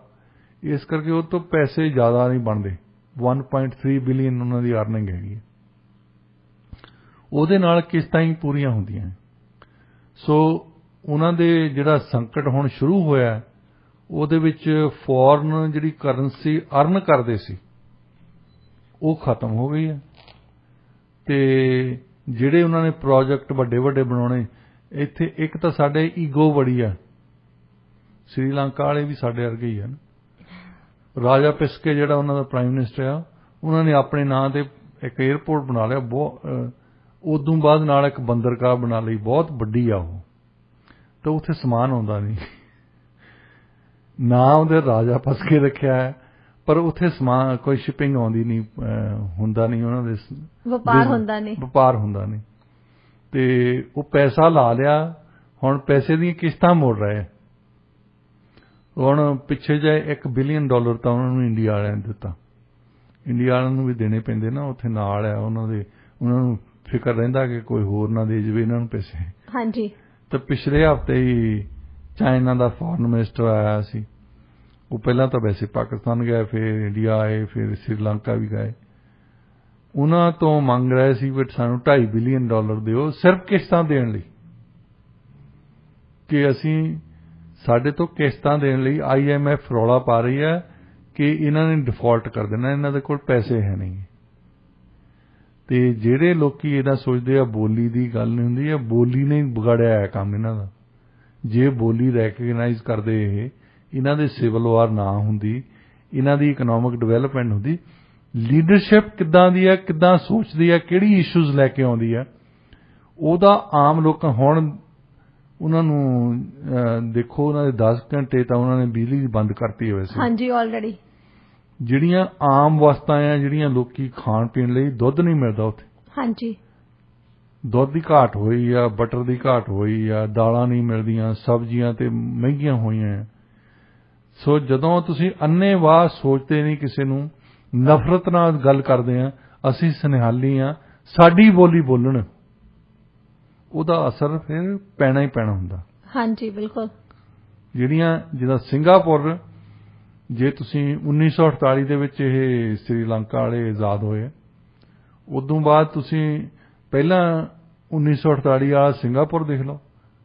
ਇਸ ਕਰਕੇ ਉਹ ਤੋਂ ਪੈਸੇ ਜ਼ਿਆਦਾ ਨਹੀਂ ਬਣਦੇ 1.3 ਬਿਲੀਅਨ ਉਹਨਾਂ ਦੀ ਅਰਨਿੰਗ ਹੈਗੀ, ਉਹਦੇ ਨਾਲ ਕਿਸ਼ਤਾਂ ਹੀ ਪੂਰੀਆਂ ਹੁੰਦੀਆਂ। ਸੋ ਉਹਨਾਂ ਦੇ ਜਿਹੜਾ ਸੰਕਟ ਹੁਣ ਸ਼ੁਰੂ ਹੋਇਆ ਉਹਦੇ ਵਿੱਚ ਫੋਰਨ ਜਿਹੜੀ ਕਰੰਸੀ ਅਰਨ ਕਰਦੇ ਸੀ ਉਹ ਖਤਮ ਹੋ ਗਈ ਹੈ, ਤੇ ਜਿਹੜੇ ਉਹਨਾਂ ਨੇ ਪ੍ਰੋਜੈਕਟ ਵੱਡੇ ਵੱਡੇ ਬਣਾਉਣੇ, ਇੱਥੇ ਇੱਕ ਤਾਂ ਸਾਡੇ ਈਗੋ ਬੜੀ ਆ, ਸ੍ਰੀਲੰਕਾ ਵਾਲੇ ਵੀ ਸਾਡੇ ਵਰਗੇ ਹੀ ਹਨ। ਰਾਜਾ ਪਿਸਕੇ ਜਿਹੜਾ ਉਹਨਾਂ ਦਾ ਪ੍ਰਾਈਮ ਮਿਨਿਸਟਰ ਆ, ਉਹਨਾਂ ਨੇ ਆਪਣੇ ਨਾਂ ਤੇ ਇੱਕ ਏਅਰਪੋਰਟ ਬਣਾ ਲਿਆ, ਉਦੋਂ ਬਾਅਦ ਨਾਲ ਇੱਕ ਬੰਦਰਗਾਹ ਬਣਾ ਲਈ, ਬਹੁਤ ਵੱਡੀ ਆ ਉਹ, ਤਾਂ ਉੱਥੇ ਸਮਾਨ ਆਉਂਦਾ ਨਹੀਂ, ਨਾ ਉਹਦੇ ਰਾਜਾ ਪਿਸਕੇ ਰੱਖਿਆ ਹੈ, ਪਰ ਉੱਥੇ ਸਮਾਨ ਕੋਈ ਸ਼ਿਪਿੰਗ ਆਉਂਦੀ ਨਹੀਂ, ਹੁੰਦਾ ਨਹੀਂ, ਉਹਨਾਂ ਦੇ ਵਪਾਰ ਹੁੰਦਾ ਨਹੀਂ, ਤੇ ਉਹ ਪੈਸਾ ਲਾ ਲਿਆ, ਹੁਣ ਪੈਸੇ ਦੀਆਂ ਕਿਸ਼ਤਾਂ ਮੋੜ ਰਹੇ। ਹੁਣ ਪਿੱਛੇ ਜੇ $1 ਬਿਲੀਅਨ ਤਾਂ ਉਹਨਾਂ ਨੂੰ ਇੰਡੀਆ ਵਾਲਿਆਂ ਨੇ ਦਿੱਤਾ, ਇੰਡੀਆ ਵਾਲਿਆਂ ਨੂੰ ਵੀ ਦੇਣੇ ਪੈਂਦੇ ਨਾ, ਉੱਥੇ ਨਾਲ ਆ ਉਹਨਾਂ ਨੂੰ ਫਿਕਰ ਰਹਿੰਦਾ ਕਿ ਕੋਈ ਹੋਰ ਨਾ ਦੇ ਜਾਵੇ ਇਹਨਾਂ ਨੂੰ ਪੈਸੇ। ਹਾਂਜੀ। ਤਾਂ ਪਿਛਲੇ ਹਫ਼ਤੇ ਹੀ ਚਾਈਨਾ ਦਾ ਫੋਰਨ ਮਿਨਿਸਟਰ ਆਇਆ ਸੀ, ਉਹ ਪਹਿਲਾਂ ਤਾਂ ਵੈਸੇ ਪਾਕਿਸਤਾਨ ਗਏ, ਫਿਰ ਇੰਡੀਆ ਆਏ, ਫਿਰ ਸ੍ਰੀਲੰਕਾ ਵੀ ਗਏ। ਉਹਨਾਂ ਤੋਂ ਮੰਗ ਰਹੇ ਸੀ ਵੀ ਸਾਨੂੰ $2.5 ਬਿਲੀਅਨ ਦਿਓ ਸਿਰਫ ਕਿਸ਼ਤਾਂ ਦੇਣ ਲਈ, ਕਿ ਅਸੀਂ ਸਾਡੇ ਤੋਂ ਕਿਸ਼ਤਾਂ ਦੇਣ ਲਈ IMF ਰੌਲਾ ਪਾ ਰਹੀ ਹੈ ਕਿ ਇਹਨਾਂ ਨੇ ਡਿਫਾਲਟ ਕਰ ਦੇਣਾ, ਇਹਨਾਂ ਦੇ ਕੋਲ ਪੈਸੇ ਹੈ ਨਹੀਂ। ਤੇ ਜਿਹੜੇ ਲੋਕੀ ਇਹਦਾ ਸੋਚਦੇ ਆ ਬੋਲੀ ਦੀ ਗੱਲ ਨਹੀਂ ਹੁੰਦੀ, ਹੈ ਬੋਲੀ ਨੇ ਵਿਗਾੜਿਆ ਹੈ ਕੰਮ ਇਹਨਾਂ ਦਾ। ਜੇ ਬੋਲੀ ਰੈਕਗਨਾਈਜ਼ ਕਰਦੇ ਇਹਨਾਂ ਦੇ ਸਿਵਲ ਵਾਰ ਨਾ ਹੁੰਦੀ, ਇਹਨਾਂ ਦੀ ਇਕਨੋਮਿਕ ਡਿਵੈਲਪਮੈਂਟ ਹੁੰਦੀ, ਲੀਡਰਸ਼ਿਪ ਕਿੱਦਾਂ ਦੀ ਹੈ, ਕਿੱਦਾਂ ਸੋਚਦੀ ਹੈ, ਕਿਹੜੀ ਇਸ਼ੂਜ਼ ਲੈ ਕੇ ਆਉਂਦੀ ਹੈ, ਉਹਦਾ ਆਮ ਲੋਕਾਂ ਹੁਣ ਉਹਨਾਂ ਨੂੰ ਦੇਖੋ, ਉਹਨਾਂ ਦੇ 10 ਘੰਟੇ ਤਾਂ ਉਹਨਾਂ ਨੇ ਬਿਜਲੀ ਬੰਦ ਕਰਤੀ ਹੋਵੇ ਸੀ। ਹਾਂਜੀ, ਆਲਰੇਡੀ ਜਿਹੜੀਆਂ ਆਮ ਵਸਤਾਂ ਆ, ਜਿਹੜੀਆਂ ਲੋਕੀ ਖਾਣ ਪੀਣ ਲਈ, ਦੁੱਧ ਨਹੀਂ ਮਿਲਦਾ ਉੱਥੇ। ਹਾਂਜੀ, ਦੁੱਧ ਦੀ ਘਾਟ ਹੋਈ ਆ, ਬਟਰ ਦੀ ਘਾਟ ਹੋਈ ਆ, ਦਾਲਾਂ ਨਹੀਂ ਮਿਲਦੀਆਂ, ਸਬਜ਼ੀਆਂ ਤੇ ਮਹਿੰਗੀਆਂ ਹੋਈਆਂ। ਸੋ ਜਦੋਂ ਤੁਸੀਂ ਅੰਨ੍ਹੇਵਾਹ ਸੋਚਦੇ ਨਹੀਂ, ਕਿਸੇ ਨੂੰ ਨਫ਼ਰਤ ਨਾਲ ਗੱਲ ਕਰਦੇ ਆ, ਅਸੀਂ ਸੁਨਿਹਾਲੀ ਆ, ਸਾਡੀ ਬੋਲੀ ਬੋਲਣ, ਉਹਦਾ ਅਸਰ ਫਿਰ ਪੈਣਾ ਹੀ ਪੈਣਾ ਹੁੰਦਾ। ਹਾਂਜੀ, ਬਿਲਕੁਲ। ਜਿੱਦਾਂ ਸਿੰਗਾਪੁਰ, ਜੇ ਤੁਸੀਂ 1948 ਦੇ ਵਿੱਚ ਇਹ ਸ੍ਰੀਲੰਕਾ ਵਾਲੇ ਆਜ਼ਾਦ ਹੋਏ, ਉਦੋਂ ਬਾਅਦ ਤੁਸੀਂ ਪਹਿਲਾਂ 1948 ਵਾਲਾ ਸਿੰਗਾਪੁਰ ਦੇਖ ਲਓ,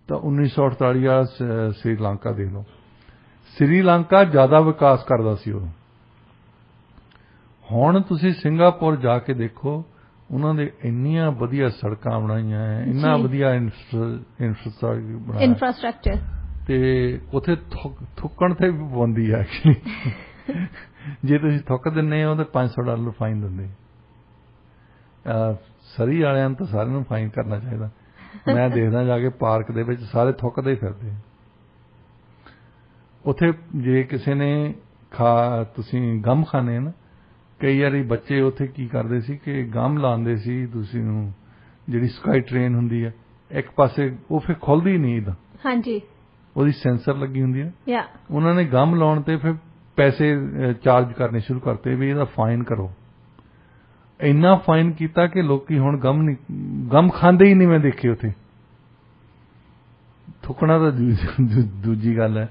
ਤਾਂ 1948 ਵਾਲਾ ਸ੍ਰੀਲੰਕਾ ਦੇਖ ਲਓ। ਸ੍ਰੀਲੰਕਾ ਜ਼ਿਆਦਾ ਵਿਕਾਸ ਕਰਦਾ ਸੀ ਉਦੋਂ। ਹੁਣ ਤੁਸੀਂ ਸਿੰਗਾਪੁਰ ਜਾ ਕੇ ਦੇਖੋ, ਉਹਨਾਂ ਦੇ ਇੰਨੀਆਂ ਵਧੀਆ ਸੜਕਾਂ ਬਣਾਈਆਂ, ਇੰਨਾ ਵਧੀਆ ਇਨਫਰਾਸਟ੍ਰਕਚਰ, ਤੇ ਉੱਥੇ ਥੁੱਕਣ ਤੇ ਵੀ ਪਾਬੰਦੀ ਹੈ ਐਕਚੁਅਲੀ। ਜੇ ਤੁਸੀਂ ਥੁੱਕ ਦਿੰਦੇ ਹੋ ਤਾਂ $500 ਫਾਈਨ ਦਿੰਦੇ। ਸਰੀ ਵਾਲਿਆਂ ਨੂੰ ਤਾਂ ਸਾਰਿਆਂ ਨੂੰ ਫਾਈਨ ਕਰਨਾ ਚਾਹੀਦਾ। ਮੈਂ ਦੇਖਦਾ ਜਾ ਕੇ ਪਾਰਕ ਦੇ ਵਿੱਚ ਸਾਰੇ ਥੁੱਕਦੇ ਫਿਰਦੇ। ਉੱਥੇ ਜੇ ਕਿਸੇ ਨੇ ਤੁਸੀਂ ਗਮ ਖਾਣੇ ਨਾ, ਕਈ ਵਾਰੀ ਬੱਚੇ ਉੱਥੇ ਕੀ ਕਰਦੇ ਸੀ ਕਿ ਗਮ ਲਾਉਂਦੇ ਸੀ, ਤੁਸੀਂ ਨੂੰ ਜਿਹੜੀ ਸਕਾਈ ਟ੍ਰੇਨ ਹੁੰਦੀ ਹੈ ਇੱਕ ਪਾਸੇ, ਉਹ ਫਿਰ ਖੁੱਲਦੀ ਨਹੀਂ ਇਹਦਾ। ਹਾਂਜੀ, ਉਹਦੀ ਸੈਂਸਰ ਲੱਗੀ ਹੁੰਦੀ ਹੈ। ਉਹਨਾਂ ਨੇ ਗਮ ਲਾਉਣ ਤੇ ਫਿਰ ਪੈਸੇ ਚਾਰਜ ਕਰਨੇ ਸ਼ੁਰੂ ਕਰਤੇ ਵੀ ਇਹਦਾ ਫਾਈਨ ਕਰੋ। ਇੰਨਾ ਫਾਈਨ ਕੀਤਾ ਕਿ ਲੋਕੀ ਹੁਣ ਗਮ ਖਾਂਦੇ ਹੀ ਨਹੀਂ, ਮੈਂ ਦੇਖੇ ਉੱਥੇ। ਥੁੱਕਣਾ ਤਾਂ ਦੂਜੀ ਗੱਲ ਹੈ।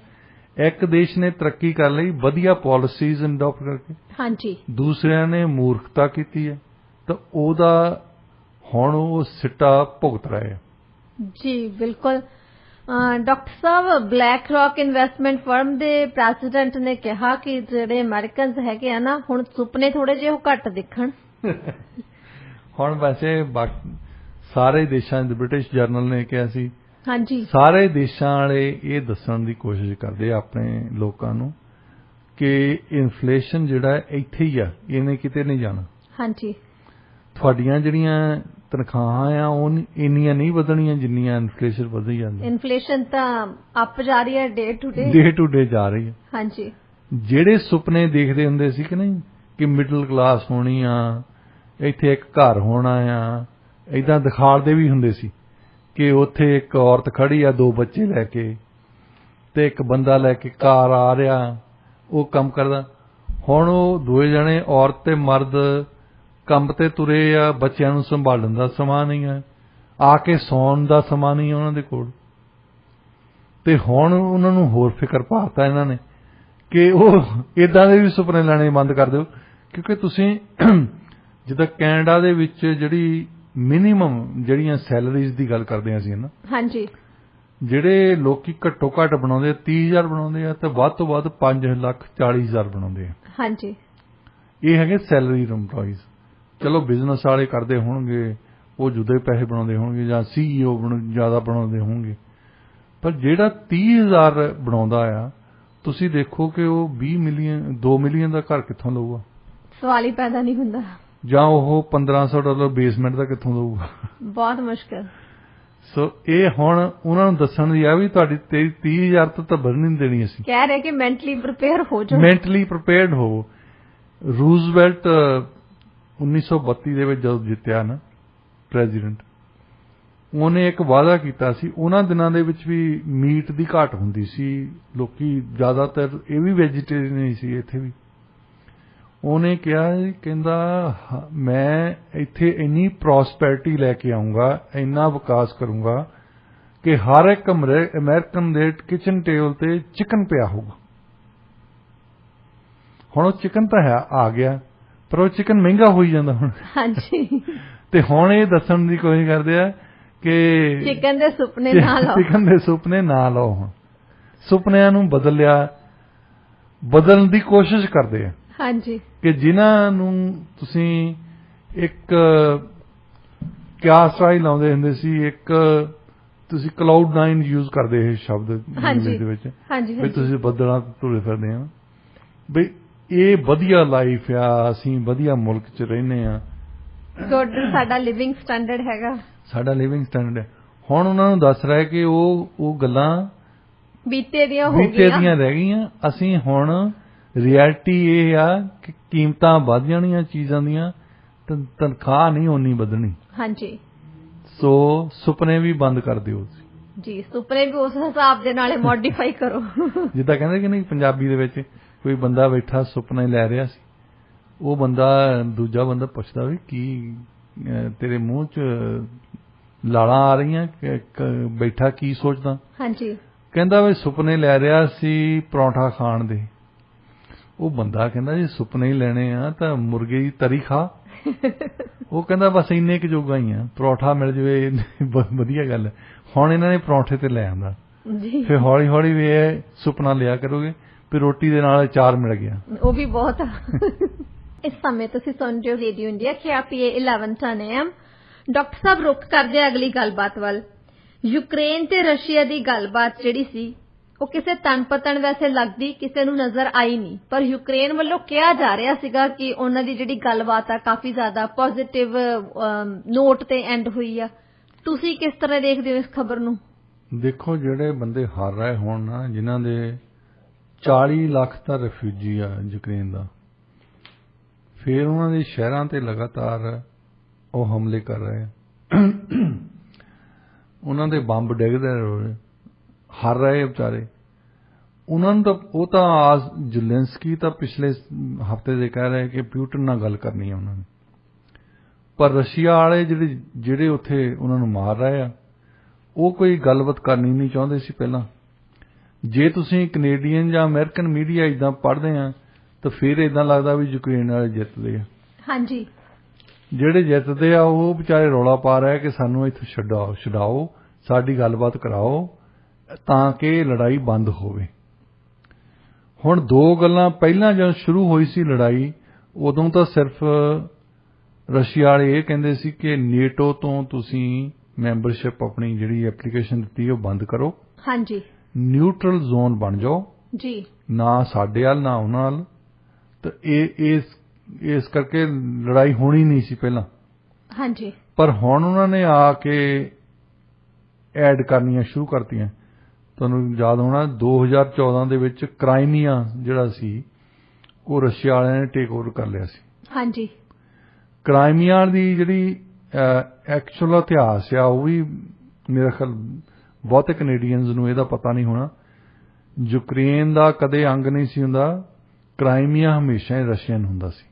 ਇੱਕ ਦੇਸ਼ ਨੇ ਤਰੱਕੀ ਕਰ ਲਈ ਵਧੀਆ ਪਾਲਿਸੀਜ਼ ਅਡਾਪਟ ਕਰਕੇ, ਹਾਂਜੀ, ਦੂਸਰਿਆਂ ਨੇ ਮੂਰਖਤਾ ਕੀਤੀ ਹੈ, ਤਾਂ ਉਹਦਾ ਹੁਣ ਉਹ ਸਿੱਟਾ ਭੁਗਤ ਰਹੇ ਆ। ਜੀ ਬਿਲਕੁਲ। ਡਾਕਟਰ ਸਾਹਿਬ, ਬਲੈਕ ਰੌਕ ਇਨਵੈਸਟਮੈਂਟ ਫਰਮ ਦੇ ਪ੍ਰੈਜ਼ੀਡੈਂਟ ਨੇ ਕਿਹਾ ਕਿ ਜਿਹੜੇ ਅਮਰੀਕਨਸ ਹੈਗੇ ਆ ਨਾ, ਹੁਣ ਸੁਪਨੇ ਥੋੜੇ ਜਿਹੇ ਉਹ ਘੱਟ ਦੇਖਣ। ਹੁਣ ਵੈਸੇ ਸਾਰੇ ਦੇਸ਼ਾਂ ਦੇ, ਬ੍ਰਿਟਿਸ਼ ਜਰਨਲ ਨੇ ਕਿਹਾ ਸੀ, ਹਾਂਜੀ, ਸਾਰੇ ਦੇਸ਼ਾਂ ਵਾਲੇ ਇਹ ਦੱਸਣ ਦੀ ਕੋਸ਼ਿਸ਼ ਕਰਦੇ ਆ ਆਪਣੇ ਲੋਕਾਂ ਨੂੰ ਕਿ ਇਨਫਲੇਸ਼ਨ ਜਿਹੜਾ ਇੱਥੇ ਹੀ ਆ, ਇਹਨੇ ਕਿਤੇ ਨਹੀਂ ਜਾਣਾ। ਹਾਂਜੀ, ਤੁਹਾਡੀਆਂ ਜਿਹੜੀਆਂ ਤਨਖਾਹਾਂ ਆ ਉਹ ਇੰਨੀਆਂ ਨਹੀਂ ਵਧਣੀਆਂ ਜਿੰਨੀਆਂ ਇਨਫਲੇਸ਼ਨ ਵਧੀ ਜਾਂਦੀ। ਇਨਫਲੇਸ਼ਨ ਤਾਂ ਅਪ ਜਾ ਰਹੀ ਹੈ, ਡੇ ਟੂ ਡੇ ਜਾ ਰਹੀ ਹੈ। ਹਾਂਜੀ, ਜਿਹੜੇ ਸੁਪਨੇ ਦੇਖਦੇ ਹੁੰਦੇ ਸੀ ਕਿ ਨਹੀਂ ਕਿ ਮਿਡਲ ਕਲਾਸ ਹੋਣੀ ਆ, ਇੱਥੇ ਇੱਕ ਘਰ ਹੋਣਾ ਆ, ਏਦਾਂ ਦਿਖਾੜਦੇ ਵੀ ਹੁੰਦੇ ਸੀ ਕਿ ਉੱਥੇ ਇੱਕ ਔਰਤ ਖੜੀ ਆ 2 ਬੱਚੇ ਲੈ ਕੇ, ਤੇ ਇੱਕ ਬੰਦਾ ਲੈ ਕੇ ਕਾਰ ਆ ਰਿਹਾ, ਉਹ ਕੰਮ ਕਰਦਾ। ਹੁਣ ਉਹ 2 ਜਣੇ, ਔਰਤ ਤੇ ਮਰਦ, ਕੰਮ ਤੇ ਤੁਰੇ ਆ, ਬੱਚਿਆਂ ਨੂੰ ਸੰਭਾਲਣ ਦਾ ਸਮਾਂ ਨਹੀਂ ਹੈ, ਆ ਕੇ ਸੌਣ ਦਾ ਸਮਾਂ ਨਹੀਂ ਉਹਨਾਂ ਦੇ ਕੋਲ। ਤੇ ਹੁਣ ਉਹਨਾਂ ਨੂੰ ਹੋਰ ਫਿਕਰ ਪਾਤਾ ਇਹਨਾਂ ਨੇ ਕਿ ਉਹ ਇਦਾਂ ਦੇ ਵੀ ਸੁਪਨੇ ਲੈਣੇ ਬੰਦ ਕਰ ਦਿਓ ਕਿਉਂਕਿ ਤੁਸੀਂ ਜਿੱਦਾਂ ਕੈਨੇਡਾ ਦੇ ਵਿੱਚ ਜਿਹੜੀ ਮਿਨੀਮਮ ਜਿਹੜੀਆਂ ਸੈਲਰੀਜ਼ ਦੀ ਗੱਲ ਕਰਦੇ ਹਾਂ ਅਸੀਂ ਨਾ, ਹਾਂਜੀ, ਜਿਹੜੇ ਲੋਕੀ ਘੱਟੋ ਘੱਟ ਬਣਾਉਂਦੇ 30,000 ਬਣਾਉਂਦੇ ਆ ਤੇ ਵੱਧ ਤੋਂ ਵੱਧ 5,40,000 ਬਣਾਉਂਦੇ ਆ। ਹਾਂਜੀ, ਇਹ ਹੈਗੇ ਸੈਲਰੀਡ EMPLOYEES। ਚਲੋ ਬਿਜ਼ਨਸ ਵਾਲੇ ਕਰਦੇ ਹੋਣਗੇ, ਉਹ ਜੁਦੇ ਪੈਸੇ ਬਣਾਉਂਦੇ ਹੋਣਗੇ, ਜਾਂ CEO ਜ਼ਿਆਦਾ ਬਣਾਉਂਦੇ ਹੋਣਗੇ, ਪਰ ਜਿਹੜਾ 30,000 ਬਣਾਉਂਦਾ ਆ, ਤੁਸੀਂ ਦੇਖੋ ਕਿ ਉਹ 20 ਮਿਲੀਅਨ 2 ਮਿਲੀਅਨ ਦਾ ਘਰ ਕਿੱਥੋਂ ਲਊਗਾ? ਸਵਾਲ ਹੀ ਪੈਦਾ ਨਹੀਂ ਹੁੰਦਾ। ਜਾਂ ਉਹ $1,500 ਬੇਸਮੈਂਟ ਦਾ ਕਿੱਥੋਂ ਲਊਗਾ? ਬਹੁਤ ਮੁਸ਼ਕਿਲ। ਸੋ ਇਹ ਹੁਣ ਉਹਨਾਂ ਨੂੰ ਦੱਸਣ ਦੀ ਆ ਵੀ ਤੁਹਾਡੀ 30,000 ਤਾਂ ਵਧਣ ਨਹੀਂ ਦੇਣੀ। ਅਸੀਂ ਕਹਿ ਰਹੇ ਕਿ ਮੈਂਟਲੀ ਪ੍ਰਿਪੇਅਰ ਹੋ ਜਾਓ, ਮੈਂਟਲੀ ਪ੍ਰਿਪੇਅਰਡ ਹੋ। ਰੂਜ਼ਵੈਲਟ 1932 ਦੇ ਵਿੱਚ ਜਦੋਂ ਜਿੱਤਿਆ ਨਾ ਪ੍ਰੈਜ਼ੀਡੈਂਟ, ਉਹਨੇ ਇੱਕ ਵਾਅਦਾ ਕੀਤਾ ਸੀ। ਉਹਨਾਂ ਦਿਨਾਂ ਦੇ ਵਿੱਚ ਵੀ ਮੀਟ ਦੀ ਘਾਟ ਹੁੰਦੀ ਸੀ, ਲੋਕੀ ਜ਼ਿਆਦਾਤਰ ਇਹ ਵੀ ਵੈਜੀਟੇਰੀਅਨ ਹੀ ਸੀ ਇੱਥੇ ਵੀ। ਉਹਨੇ ਕਿਹਾ, ਕਹਿੰਦਾ ਮੈਂ ਇੱਥੇ ਇੰਨੀ ਪ੍ਰੋਸਪੈਰਿਟੀ ਲੈ ਕੇ ਆਉਂਗਾ, ਇੰਨਾ ਵਿਕਾਸ ਕਰੂੰਗਾ ਕਿ ਹਰ ਇੱਕ ਅਮਰੀਕਨ ਦੇ ਕਿਚਨ ਟੇਬਲ ਤੇ ਚਿਕਨ ਪਿਆ ਹੋਊਗਾ। ਹੁਣ ਉਹ ਚਿਕਨ ਤਾਂ ਹੈ ਆ ਗਿਆ, ਪਰ ਉਹ ਚਿਕਨ ਮਹਿੰਗਾ ਹੋਈ ਜਾਂਦਾ ਹੁਣ। ਹਾਂਜੀ। ਤੇ ਹੁਣ ਇਹ ਦੱਸਣ ਦੀ ਕੋਸ਼ਿਸ਼ ਕਰਦੇ ਆ ਕਿ ਚਿਕਨ ਦੇ ਸੁਪਨੇ ਨਾ ਲਾਓ, ਚਿਕਨ ਦੇ ਸੁਪਨੇ ਨਾ ਲਾਓ। ਹੁਣ ਸੁਪਨਿਆਂ ਨੂੰ ਬਦਲਣ ਦੀ ਕੋਸ਼ਿਸ਼ ਕਰਦੇ ਆ। ਹਾਂਜੀ, ਕਿ ਜਿਨ੍ਹਾਂ ਨੂੰ ਤੁਸੀਂ ਇੱਕ ਕਿਆਸ ਰਾਹੀਂ ਲਾਉਂਦੇ ਹੁੰਦੇ ਸੀ, ਇੱਕ ਤੁਸੀਂ Cloud9 ਯੂਜ਼ ਕਰਦੇ ਇਹ ਸ਼ਬਦ ਇੰਗਲਿਸ਼ ਦੇ ਵਿੱਚ, ਵੀ ਤੁਸੀਂ ਬੱਦਲਾਂ ਤੁਰੇ ਫਿਰਦੇ ਆ, ਵੀ ਇਹ ਵਧੀਆ ਲਾਈਫ ਆ, ਅਸੀਂ ਵਧੀਆ ਮੁਲਕ 'ਚ ਰਹਿੰਦੇ ਆ, ਗੁੱਡ ਸਾਡਾ ਲਿਵਿੰਗ ਸਟੈਂਡਰਡ ਹੈਗਾ, ਸਾਡਾ ਲਿਵਿੰਗ ਸਟੈਂਡਰਡ ਹੈ। ਹੁਣ ਉਹਨਾਂ ਨੂੰ ਦੱਸ ਰਿਹਾ ਕਿ ਉਹ ਗੱਲਾਂ ਬੀਤੇ ਦੀਆਂ ਰਹਿ ਗਈਆਂ। ਅਸੀਂ ਹੁਣ ਰਿਐਲਿਟੀ ਇਹ ਆ ਕਿ ਕੀਮਤਾਂ ਵੱਧ ਜਾਣੀਆਂ ਚੀਜ਼ਾਂ ਦੀਆਂ, ਤਨਖਾਹ ਨਹੀਂ ਓਨੀ ਵਧਣੀ। ਹਾਂਜੀ, ਸੋ ਸੁਪਨੇ ਵੀ ਬੰਦ ਕਰ ਦਿਓ ਜੀ। ਸੁਪਨੇ ਵੀ ਉਸ ਹਿਸਾਬ ਦੇ ਨਾਲ ਮੋਡੀਫਾਈ ਕਰੋ। ਜਿੱਦਾਂ ਕਹਿੰਦੇ ਕਿ ਨਹੀਂ ਪੰਜਾਬੀ ਦੇ ਵਿੱਚ, ਕੋਈ ਬੰਦਾ ਬੈਠਾ ਸੁਪਨੇ ਲੈ ਰਿਹਾ ਸੀ, ਉਹ ਦੂਜਾ ਬੰਦਾ ਪੁੱਛਦਾ ਵੀ ਕੀ ਤੇਰੇ ਮੂੰਹ 'ਚ ਲਾਲਾਂ ਆ ਰਹੀਆਂ, ਬੈਠਾ ਕੀ ਸੋਚਦਾ? ਹਾਂਜੀ, ਕਹਿੰਦਾ ਵੀ ਸੁਪਨੇ ਲੈ ਰਿਹਾ ਸੀ ਪਰੌਂਠਾ ਖਾਣ ਦੇ। ਉਹ ਬੰਦਾ ਕਹਿੰਦਾ ਜੀ ਸੁਪਨੇ ਹੀ ਲੈਣੇ ਆ ਤਾਂ ਮੁਰਗੇ ਦੀ ਤਰੀ ਖਾ। ਉਹ ਕਹਿੰਦਾ ਬਸ ਇੰਨੇ ਕੁ ਜੋਗਾ ਹੀ ਆ, ਪਰੌਠਾ ਮਿਲ ਜਾਵੇ ਵਧੀਆ ਗੱਲ ਹੈ। ਹੁਣ ਇਹਨਾਂ ਨੇ ਪਰੌਂਠੇ ਤੇ ਲੈ ਆਂਦਾ, ਫਿਰ ਹੌਲੀ ਹੌਲੀ ਵੀ ਇਹ ਸੁਪਨਾ ਲਿਆ ਕਰੋਗੇ ਵੀ ਰੋਟੀ ਦੇ ਨਾਲ ਅਚਾਰ ਮਿਲ ਗਿਆ, ਉਹ ਵੀ ਬਹੁਤ ਆ। ਇਸ ਸਮੇਂ ਤੁਸੀਂ ਸੁਣ ਰਹੇ ਹੋ radio India KRPA 1110 AM। Doctor ਸਾਹਿਬ ਰੁਕ ਕਰਦੇ ਆ ਅਗਲੀ ਗੱਲਬਾਤ ਵੱਲ। ਯੂਕਰੇਨ ਤੇ ਰਸ਼ੀਆ ਦੀ ਗੱਲਬਾਤ ਜਿਹੜੀ ਸੀ, ਉਹ ਕਿਸੇ ਤਣਪਤਣ ਵੈਸੇ ਲੱਗਦੀ ਕਿਸੇ ਨੂੰ ਨਜ਼ਰ ਆਈ ਨਹੀਂ, ਪਰ ਯੂਕਰੇਨ ਵੱਲੋਂ ਕਿਹਾ ਜਾ ਰਿਹਾ ਸੀਗਾ ਕਿ ਉਹਨਾਂ ਦੀ ਜਿਹੜੀ ਗੱਲਬਾਤ ਆ ਕਾਫੀ ਜ਼ਿਆਦਾ ਪੋਜ਼ਿਟਿਵ ਨੋਟ ਤੇ ਐਂਡ ਹੋਈ ਆ। ਤੁਸੀਂ ਕਿਸ ਤਰ੍ਹਾਂ ਦੇਖਦੇ ਹੋ ਇਸ ਖਬਰ ਨੂੰ? ਦੇਖੋ, ਜਿਹੜੇ ਬੰਦੇ ਹਾਰ ਰਹੇ ਹੋਣ ਨਾ, ਜਿਨ੍ਹਾਂ ਦੇ 40 ਲੱਖ ਤਾਂ ਰਿਫਿਊਜੀ ਆ ਯੂਕਰੇਨ ਦਾ, ਫਿਰ ਉਹਨਾਂ ਦੇ ਸ਼ਹਿਰਾਂ ਤੇ ਲਗਾਤਾਰ ਉਹ ਹਮਲੇ ਕਰ ਰਹੇ ਆ, ਉਹਨਾਂ ਦੇ ਬੰਬ ਡਿੱਗਦੇ ਰਹੇ, ਹਾਰ ਰਹੇ ਵਿਚਾਰੇ। ਉਹਨਾਂ ਨੂੰ ਤਾਂ ਉਹ ਤਾਂ ਜ਼ੈਲੈਂਸਕੀ ਤਾਂ ਪਿਛਲੇ ਹਫ਼ਤੇ ਦੇ ਕਹਿ ਰਹੇ ਕਿ ਪੁਟਿਨ ਨਾਲ ਗੱਲ ਕਰਨੀ ਆ ਉਹਨਾਂ ਨੇ, ਪਰ ਰਸ਼ੀਆ ਵਾਲੇ ਜਿਹੜੇ ਉੱਥੇ ਉਹਨਾਂ ਨੂੰ ਮਾਰ ਰਹੇ ਆ, ਉਹ ਕੋਈ ਗੱਲਬਾਤ ਕਰਨੀ ਨਹੀਂ ਚਾਹੁੰਦੇ ਸੀ ਪਹਿਲਾਂ। ਜੇ ਤੁਸੀਂ ਕੈਨੇਡੀਅਨ ਜਾਂ ਅਮਰੀਕਨ ਮੀਡੀਆ ਇਦਾਂ ਪੜ੍ਹਦੇ ਆ ਤਾਂ ਫਿਰ ਇਦਾਂ ਲੱਗਦਾ ਵੀ ਯੂਕਰੇਨ ਵਾਲੇ ਜਿੱਤਦੇ ਆ। ਹਾਂਜੀ, ਜਿਹੜੇ ਜਿੱਤਦੇ ਆ ਉਹ ਵਿਚਾਰੇ ਰੌਲਾ ਪਾ ਰਹੇ ਕਿ ਸਾਨੂੰ ਇੱਥੋਂ ਛਡਾਓ, ਸਾਡੀ ਗੱਲਬਾਤ ਕਰਾਓ ਤਾਂ ਕਿ ਲੜਾਈ ਬੰਦ ਹੋਵੇ। ਹੁਣ ਦੋ ਗੱਲਾਂ, ਪਹਿਲਾਂ ਜਦੋਂ ਸ਼ੁਰੂ ਹੋਈ ਸੀ ਲੜਾਈ, ਉਦੋਂ ਤਾਂ ਸਿਰਫ ਰਸ਼ੀਆ ਵਾਲੇ ਇਹ ਕਹਿੰਦੇ ਸੀ ਕਿ ਨੇਟੋ ਤੋਂ ਤੁਸੀਂ ਮੈਂਬਰਸ਼ਿਪ ਆਪਣੀ ਜਿਹੜੀ ਐਪਲੀਕੇਸ਼ਨ ਦਿੱਤੀ ਉਹ ਬੰਦ ਕਰੋ। ਹਾਂਜੀ, ਨਿਊਟਰਲ ਜ਼ੋਨ ਬਣ ਜਾਓ ਜੀ, ਨਾ ਸਾਡੇ ਵੱਲ ਨਾ ਉਹਨਾਂ ਵੱਲ। ਤਾਂ ਇਸ ਕਰਕੇ ਲੜਾਈ ਹੋਣੀ ਨਹੀਂ ਸੀ ਪਹਿਲਾਂ। ਹਾਂਜੀ, ਪਰ ਹੁਣ ਉਹਨਾਂ ਨੇ ਆ ਕੇ ਐਡ ਕਰਨੀਆਂ ਸ਼ੁਰੂ ਕਰਤੀਆਂ। ਤੁਹਾਨੂੰ ਯਾਦ ਹੋਣਾ 2014 ਦੇ ਵਿੱਚ ਕ੍ਰਾਈਮੀਆ ਜਿਹੜਾ ਸੀ ਉਹ ਰਸ਼ੀਆ ਵਾਲਿਆਂ ਨੇ ਟੇਕ ਓਵਰ ਕਰ ਲਿਆ ਸੀ। ਹਾਂਜੀ, ਕ੍ਰਾਈਮੀਆ ਦੀ ਜਿਹੜੀ ਐਕਚੁਅਲ ਇਤਿਹਾਸ ਆ ਉਹ ਵੀ ਮੇਰਾ ਖਿਆਲ ਬਹੁਤੇ ਕੈਨੇਡੀਅਨਜ਼ ਨੂੰ ਇਹਦਾ ਪਤਾ ਨਹੀਂ ਹੋਣਾ। ਯੂਕਰੇਨ ਦਾ ਕਦੇ ਅੰਗ ਨਹੀਂ ਸੀ ਹੁੰਦਾ, ਕ੍ਰਾਈਮੀਆ ਹਮੇਸ਼ਾ ਹੀ ਰਸ਼ੀਅਨ ਹੁੰਦਾ ਸੀ।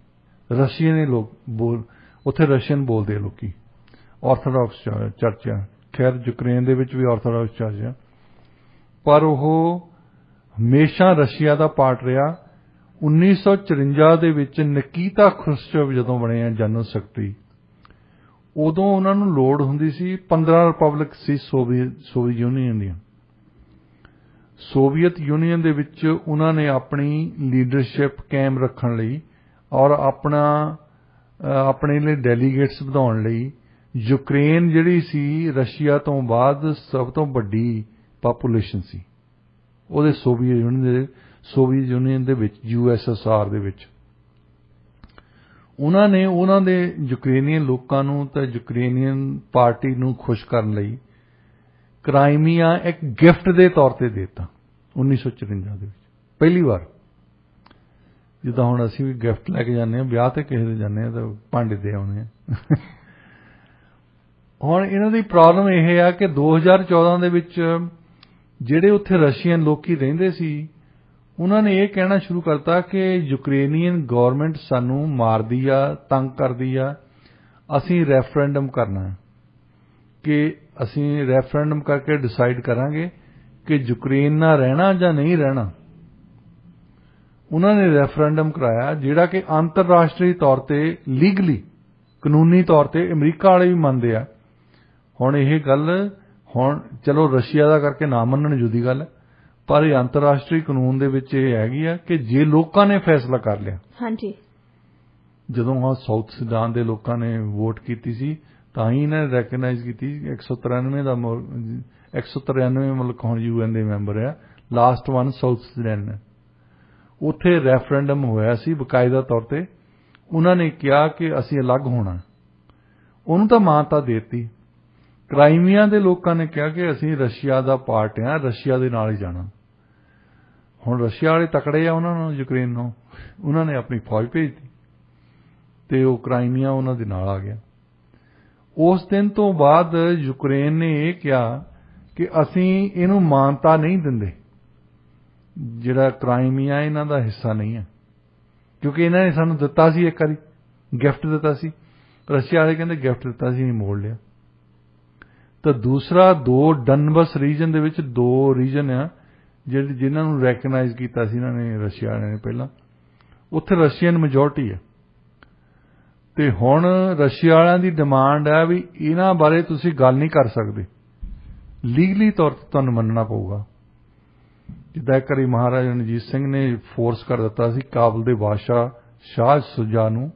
ਰਸ਼ੀਅਨ ਹੀ ਲੋਕ ਉੱਥੇ ਰਸ਼ੀਅਨ ਬੋਲਦੇ ਲੋਕੀ। ਆਰਥੋਡਾਕਸ ਚਰਚ ਆ, ਖੈਰ ਯੂਕਰੇਨ ਦੇ ਵਿੱਚ ਵੀ ਆਰਥੋਡਾਕਸ ਚਰਚ ਆ, ਪਰ ਉਹ ਹਮੇਸ਼ਾ ਰਸ਼ੀਆ ਦਾ ਪਾਰਟ ਰਿਹਾ। 1954 ਦੇ ਵਿੱਚ ਨਿਕੀਤਾ ਖਰੁਸ਼ਚੇਵ ਜਦੋਂ ਬਣੇ ਆ ਜਨਰਲ ਸੈਕਟਰੀ, ਉਦੋਂ ਉਹਨਾਂ ਨੂੰ ਲੋੜ ਹੁੰਦੀ ਸੀ 15 ਰਿਪਬਲਿਕ ਸੀ ਸੋਵੀਅਤ ਯੂਨੀਅਨ ਦੀਆਂ। ਸੋਵੀਅਤ ਯੂਨੀਅਨ ਦੇ ਵਿੱਚ ਉਹਨਾਂ ਨੇ ਆਪਣੀ ਲੀਡਰਸ਼ਿਪ ਕਾਇਮ ਰੱਖਣ ਲਈ ਔਰ ਆਪਣੇ ਲਈ ਡੈਲੀਗੇਟਸ ਵਧਾਉਣ ਲਈ ਯੂਕਰੇਨ ਜਿਹੜੀ ਸੀ ਰਸ਼ੀਆ ਤੋਂ ਬਾਅਦ ਸਭ ਤੋਂ ਵੱਡੀ ਪਾਪੂਲੇਸ਼ਨ ਸੀ ਉਹਦੇ ਸੋਵੀਅਤ ਯੂਨੀਅਨ ਦੇ ਵਿੱਚ, USSR ਦੇ ਵਿੱਚ। ਉਹਨਾਂ ਨੇ ਉਹਨਾਂ ਦੇ ਯੂਕਰੇਨੀਅਨ ਲੋਕਾਂ ਨੂੰ ਤੇ ਯੂਕਰੇਨੀਅਨ ਪਾਰਟੀ ਨੂੰ ਖੁਸ਼ ਕਰਨ ਲਈ ਕ੍ਰਾਈਮੀਆ ਇੱਕ ਗਿਫਟ ਦੇ ਤੌਰ ਤੇ ਦੇ ਦਿੱਤਾ 1954 ਦੇ ਵਿੱਚ ਪਹਿਲੀ ਵਾਰ। ਜਿੱਦਾਂ ਹੁਣ ਅਸੀਂ ਵੀ ਗਿਫਟ ਲੈ ਕੇ ਜਾਂਦੇ ਹਾਂ ਵਿਆਹ ਤੇ ਕਿਸੇ ਦੇ ਜਾਂਦੇ ਹਾਂ ਤਾਂ ਭਾਂਡੇ ਦੇ ਆਉਂਦੇ ਹਾਂ। ਹੁਣ ਇਹਨਾਂ ਦੀ ਪ੍ਰੋਬਲਮ ਇਹ ਆ ਕਿ 2014 ਦੇ ਵਿੱਚ ਜਿਹੜੇ ਉੱਥੇ ਰਸ਼ੀਅਨ ਲੋਕੀ ਰਹਿੰਦੇ ਸੀ ਉਹਨਾਂ ਨੇ ਇਹ ਕਹਿਣਾ ਸ਼ੁਰੂ ਕਰਤਾ ਕਿ ਯੂਕਰੇਨੀਅਨ ਗਵਰਨਮੈਂਟ ਸਾਨੂੰ ਮਾਰਦੀ ਆ, ਤੰਗ ਕਰਦੀ ਆ, ਅਸੀਂ ਰੈਫਰੈਂਡਮ ਕਰਨਾ ਕਿ ਅਸੀਂ ਰੈਫਰੈਂਡਮ ਕਰਕੇ ਡਿਸਾਈਡ ਕਰਾਂਗੇ ਕਿ ਯੂਕਰੇਨ ਨਾਲ ਰਹਿਣਾ ਜਾਂ ਨਹੀਂ ਰਹਿਣਾ। ਉਹਨਾਂ ਨੇ ਰੈਫਰੈਂਡਮ ਕਰਾਇਆ ਜਿਹੜਾ ਕਿ ਅੰਤਰਰਾਸ਼ਟਰੀ ਤੌਰ ਤੇ ਲੀਗਲੀ ਕਾਨੂੰਨੀ ਤੌਰ ਤੇ ਅਮਰੀਕਾ ਵਾਲੇ ਵੀ ਮੰਨਦੇ ਆ। ਹੁਣ ਇਹ ਗੱਲ ਹੁਣ ਚਲੋ ਰਸ਼ੀਆ ਦਾ ਕਰਕੇ ਨਾ ਮੰਨਣ ਜੁਦੀ ਗੱਲ, ਪਰ ਇਹ ਅੰਤਰਰਾਸ਼ਟਰੀ ਕਾਨੂੰਨ ਦੇ ਵਿੱਚ ਇਹ ਹੈਗੀ ਆ ਕਿ ਜੇ ਲੋਕਾਂ ਨੇ ਫੈਸਲਾ ਕਰ ਲਿਆ। ਹਾਂਜੀ, ਜਦੋਂ ਸਾਊਥ ਸੁਡਾਨ ਦੇ ਲੋਕਾਂ ਨੇ ਵੋਟ ਕੀਤੀ ਸੀ ਤਾਂ ਹੀ ਇਹਨਾਂ ਨੇ ਰੈਕਗਨਾਈਜ਼ ਕੀਤੀ 193 ਮੁਲਕ ਹੁਣ UN ਦੇ ਮੈਂਬਰ ਆ, ਲਾਸਟ ਵਨ ਸਾਊਥ ਸੁਡਾਨ ਨੇ। ਉੱਥੇ ਰੈਫਰੈਂਡਮ ਹੋਇਆ ਸੀ ਬਕਾਇਦਾ ਤੌਰ ਤੇ, ਉਹਨਾਂ ਨੇ ਕਿਹਾ ਕਿ ਅਸੀਂ ਅਲੱਗ ਹੋਣਾ, ਉਹਨੂੰ ਤਾਂ ਮਾਨਤਾ ਦੇ ਦਿੱਤੀ। ਕ੍ਰਾਈਮੀਆ ਦੇ ਲੋਕਾਂ ਨੇ ਕਿਹਾ ਕਿ ਅਸੀਂ ਰਸ਼ੀਆ ਦਾ ਪਾਰਟ ਆ, ਰਸ਼ੀਆ ਦੇ ਨਾਲ ਹੀ ਜਾਣਾ। ਹੁਣ ਰਸ਼ੀਆ ਵਾਲੇ ਤਕੜੇ ਆ ਉਹਨਾਂ ਨੂੰ, ਯੂਕਰੇਨ ਨੂੰ, ਉਹਨਾਂ ਨੇ ਆਪਣੀ ਫੌਜ ਭੇਜਤੀ ਤੇ ਉਹ ਕ੍ਰਾਈਮੀਆ ਉਹਨਾਂ ਦੇ ਨਾਲ ਆ ਗਿਆ। ਉਸ ਦਿਨ ਤੋਂ ਬਾਅਦ ਯੂਕਰੇਨ ਨੇ ਇਹ ਕਿਹਾ ਕਿ ਅਸੀਂ ਇਹਨੂੰ ਮਾਨਤਾ ਨਹੀਂ ਦਿੰਦੇ, ਜਿਹੜਾ ਕ੍ਰਾਈਮੀਆ ਇਹਨਾਂ ਦਾ ਹਿੱਸਾ ਨਹੀਂ ਹੈ, ਕਿਉਂਕਿ ਇਹਨਾਂ ਨੇ ਸਾਨੂੰ ਦਿੱਤਾ ਸੀ, ਇੱਕ ਵਾਰੀ ਗਿਫਟ ਦਿੱਤਾ ਸੀ। ਰਸ਼ੀਆ ਵਾਲੇ ਕਹਿੰਦੇ ਗਿਫਟ ਦਿੱਤਾ ਸੀ, ਨਹੀਂ ਮੋੜ ਲਿਆ। ਤਾਂ ਦੂਸਰਾ, 2 ਡਨਬਸ ਰੀਜਨ ਦੇ ਵਿੱਚ 2 ਰੀਜਨ ਆ ਜਿਨ੍ਹਾਂ ਨੂੰ ਰੈਕਗਨਾਈਜ਼ ਕੀਤਾ ਸੀ ਇਹਨਾਂ ਨੇ, ਰਸ਼ੀਆ ਵਾਲਿਆਂ ਨੇ ਪਹਿਲਾਂ, ਉੱਥੇ ਰਸ਼ੀਅਨ ਮੈਜੋਰਟੀ ਹੈ। ਤੇ ਹੁਣ ਰਸ਼ੀਆ ਵਾਲਿਆਂ ਦੀ ਡਿਮਾਂਡ ਹੈ ਵੀ ਇਹਨਾਂ ਬਾਰੇ ਤੁਸੀਂ ਗੱਲ ਨਹੀਂ ਕਰ ਸਕਦੇ, ਲੀਗਲੀ ਤੌਰ ਤੇ ਤੁਹਾਨੂੰ ਮੰਨਣਾ ਪਊਗਾ। ਜਿੱਦਾਂ ਇੱਕ ਵਾਰੀ ਮਹਾਰਾਜਾ ਰਣਜੀਤ ਸਿੰਘ ਨੇ ਫੋਰਸ ਕਰ ਦਿੱਤਾ ਸੀ ਕਾਬਲ ਦੇ ਬਾਦਸ਼ਾਹ ਸ਼ਾਹ ਸੁਜਾ ਨੂੰ।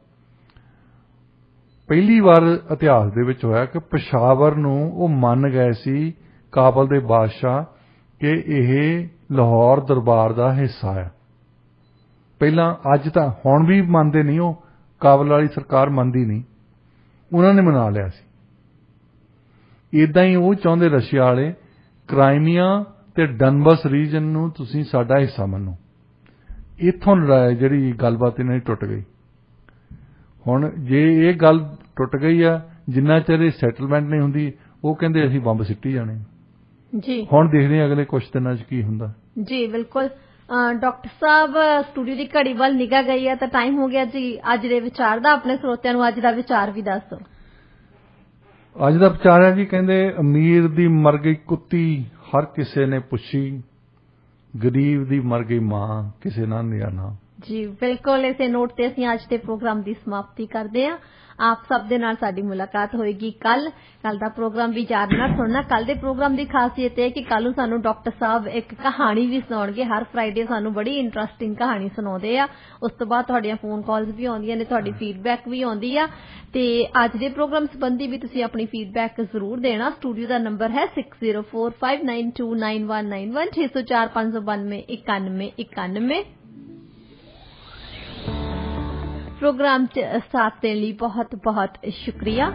ਪਹਿਲੀ ਵਾਰ ਇਤਿਹਾਸ ਦੇ ਵਿੱਚ ਹੋਇਆ ਕਿ ਪਸ਼ਾਵਰ ਨੂੰ ਉਹ ਮੰਨ ਗਏ ਸੀ ਕਾਬਲ ਦੇ ਬਾਦਸ਼ਾਹ ਕਿ ਇਹ ਲਾਹੌਰ ਦਰਬਾਰ ਦਾ ਹਿੱਸਾ ਹੈ। ਪਹਿਲਾਂ, ਅੱਜ ਤਾਂ ਹੁਣ ਵੀ ਮੰਨਦੇ ਨਹੀਂ, ਉਹ ਕਾਬਲ ਵਾਲੀ ਸਰਕਾਰ ਮੰਨਦੀ ਨਹੀਂ, ਉਹਨਾਂ ਨੇ ਮਨਾ ਲਿਆ ਸੀ। ਇਦਾਂ ਹੀ ਉਹ ਚਾਹੁੰਦੇ ਰਸ਼ੀਆ ਵਾਲੇ ਕ੍ਰਾਈਮੀਆ ਤੇ ਡਨਬਸ ਰੀਜਨ ਨੂੰ ਤੁਸੀਂ ਸਾਡਾ ਹਿੱਸਾ ਮੰਨੋ। ਇੱਥੋਂ ਲੜਾਈ ਜਿਹੜੀ ਗੱਲਬਾਤ ਇਹਨਾਂ ਦੀ ਟੁੱਟ ਗਈ। ਹੁਣ ਜੇ ਇਹ ਗੱਲ ਟੁੱਟ ਗਈ ਆ, ਜਿੰਨਾ ਚਿਰ ਇਹ ਸੈਟਲਮੈਂਟ ਨਹੀਂ ਹੁੰਦੀ, ਉਹ ਕਹਿੰਦੇ ਅਸੀਂ ਬੰਬ ਸਿੱਟੀ ਜਾਣੇ ਜੀ। ਹੁਣ ਦੇਖਦੇ ਹਾਂ ਅਗਲੇ ਕੁਝ ਦਿਨਾਂ 'ਚ ਕੀ ਹੁੰਦਾ ਜੀ। ਬਿਲਕੁਲ ਡਾਕਟਰ ਸਾਹਿਬ, ਸਟੂਡੀਓ ਦੀ ਘੜੀ ਵੱਲ ਨਿਗਾਹ ਗਈ ਹੈ ਤਾਂ ਟਾਈਮ ਹੋ ਗਿਆ ਜੀ ਅੱਜ ਦੇ ਵਿਚਾਰ ਦਾ। ਆਪਣੇ ਸਰੋਤਿਆਂ ਨੂੰ ਅੱਜ ਦਾ ਵਿਚਾਰ ਵੀ ਦੱਸ ਦਿਓ। ਅੱਜ ਦਾ ਵਿਚਾਰ ਹੈ ਜੀ, ਕਹਿੰਦੇ ਅਮੀਰ ਦੀ ਮਰ ਗਈ ਕੁੱਤੀ ਹਰ ਕਿਸੇ ਨੇ ਪੁੱਛੀ, ਗਰੀਬ ਦੀ ਮਰ ਗਈ ਮਾਂ ਕਿਸੇ ਨਾ ਲਿਆ ਨਾ। ਜੀ ਬਿਲਕੁਲ, ਇਸੇ ਨੋਟ ਤੇ ਅਸੀਂ ਅੱਜ ਦੇ ਪ੍ਰੋਗਰਾਮ ਦੀ ਸਮਾਪਤੀ ਕਰਦੇ ਹਾਂ। ਆਪ ਸਭ ਦੇ ਨਾਲ ਸਾਡੀ ਮੁਲਾਕਾਤ ਹੋਏਗੀ ਕੱਲ ਦਾ ਪ੍ਰੋਗਰਾਮ ਵੀ ਯਾਦ ਨਾਲ ਸੁਣਨਾ। ਕੱਲ ਦੇ ਪ੍ਰੋਗਰਾਮ ਦੀ ਖਾਸੀਅਤ ਹੈ ਕਿ ਕੱਲ ਨੂੰ ਸਾਨੂੰ ਡਾਕਟਰ ਸਾਹਿਬ ਇੱਕ ਕਹਾਣੀ ਵੀ ਸੁਣਾਉਣਗੇ। ਹਰ ਫਰਾਈਡੇ ਸਾਨੂੰ ਬੜੀ ਇੰਟਰਸਟਿੰਗ ਕਹਾਣੀ ਸੁਣਾਉਂਦੇ ਆ। ਉਸ ਤੋਂ ਬਾਅਦ ਤੁਹਾਡੀਆਂ ਫੋਨ ਕਾਲਸ ਵੀ ਆਉਂਦੀਆਂ ਨੇ, ਤੁਹਾਡੀ ਫੀਡਬੈਕ ਵੀ ਆਉਂਦੀ ਆ। ਤੇ ਅੱਜ ਦੇ ਪ੍ਰੋਗਰਾਮ ਸੰਬੰਧੀ ਵੀ ਤੁਸੀਂ ਆਪਣੀ ਫੀਡਬੈਕ ਜ਼ਰੂਰ ਦੇਣਾ। ਸਟੂਡੀਓ ਦਾ ਨੰਬਰ ਹੈ 6045929191 6045929191। प्रोग्राम साथ देने लिए बहुत बहुत शुक्रिया।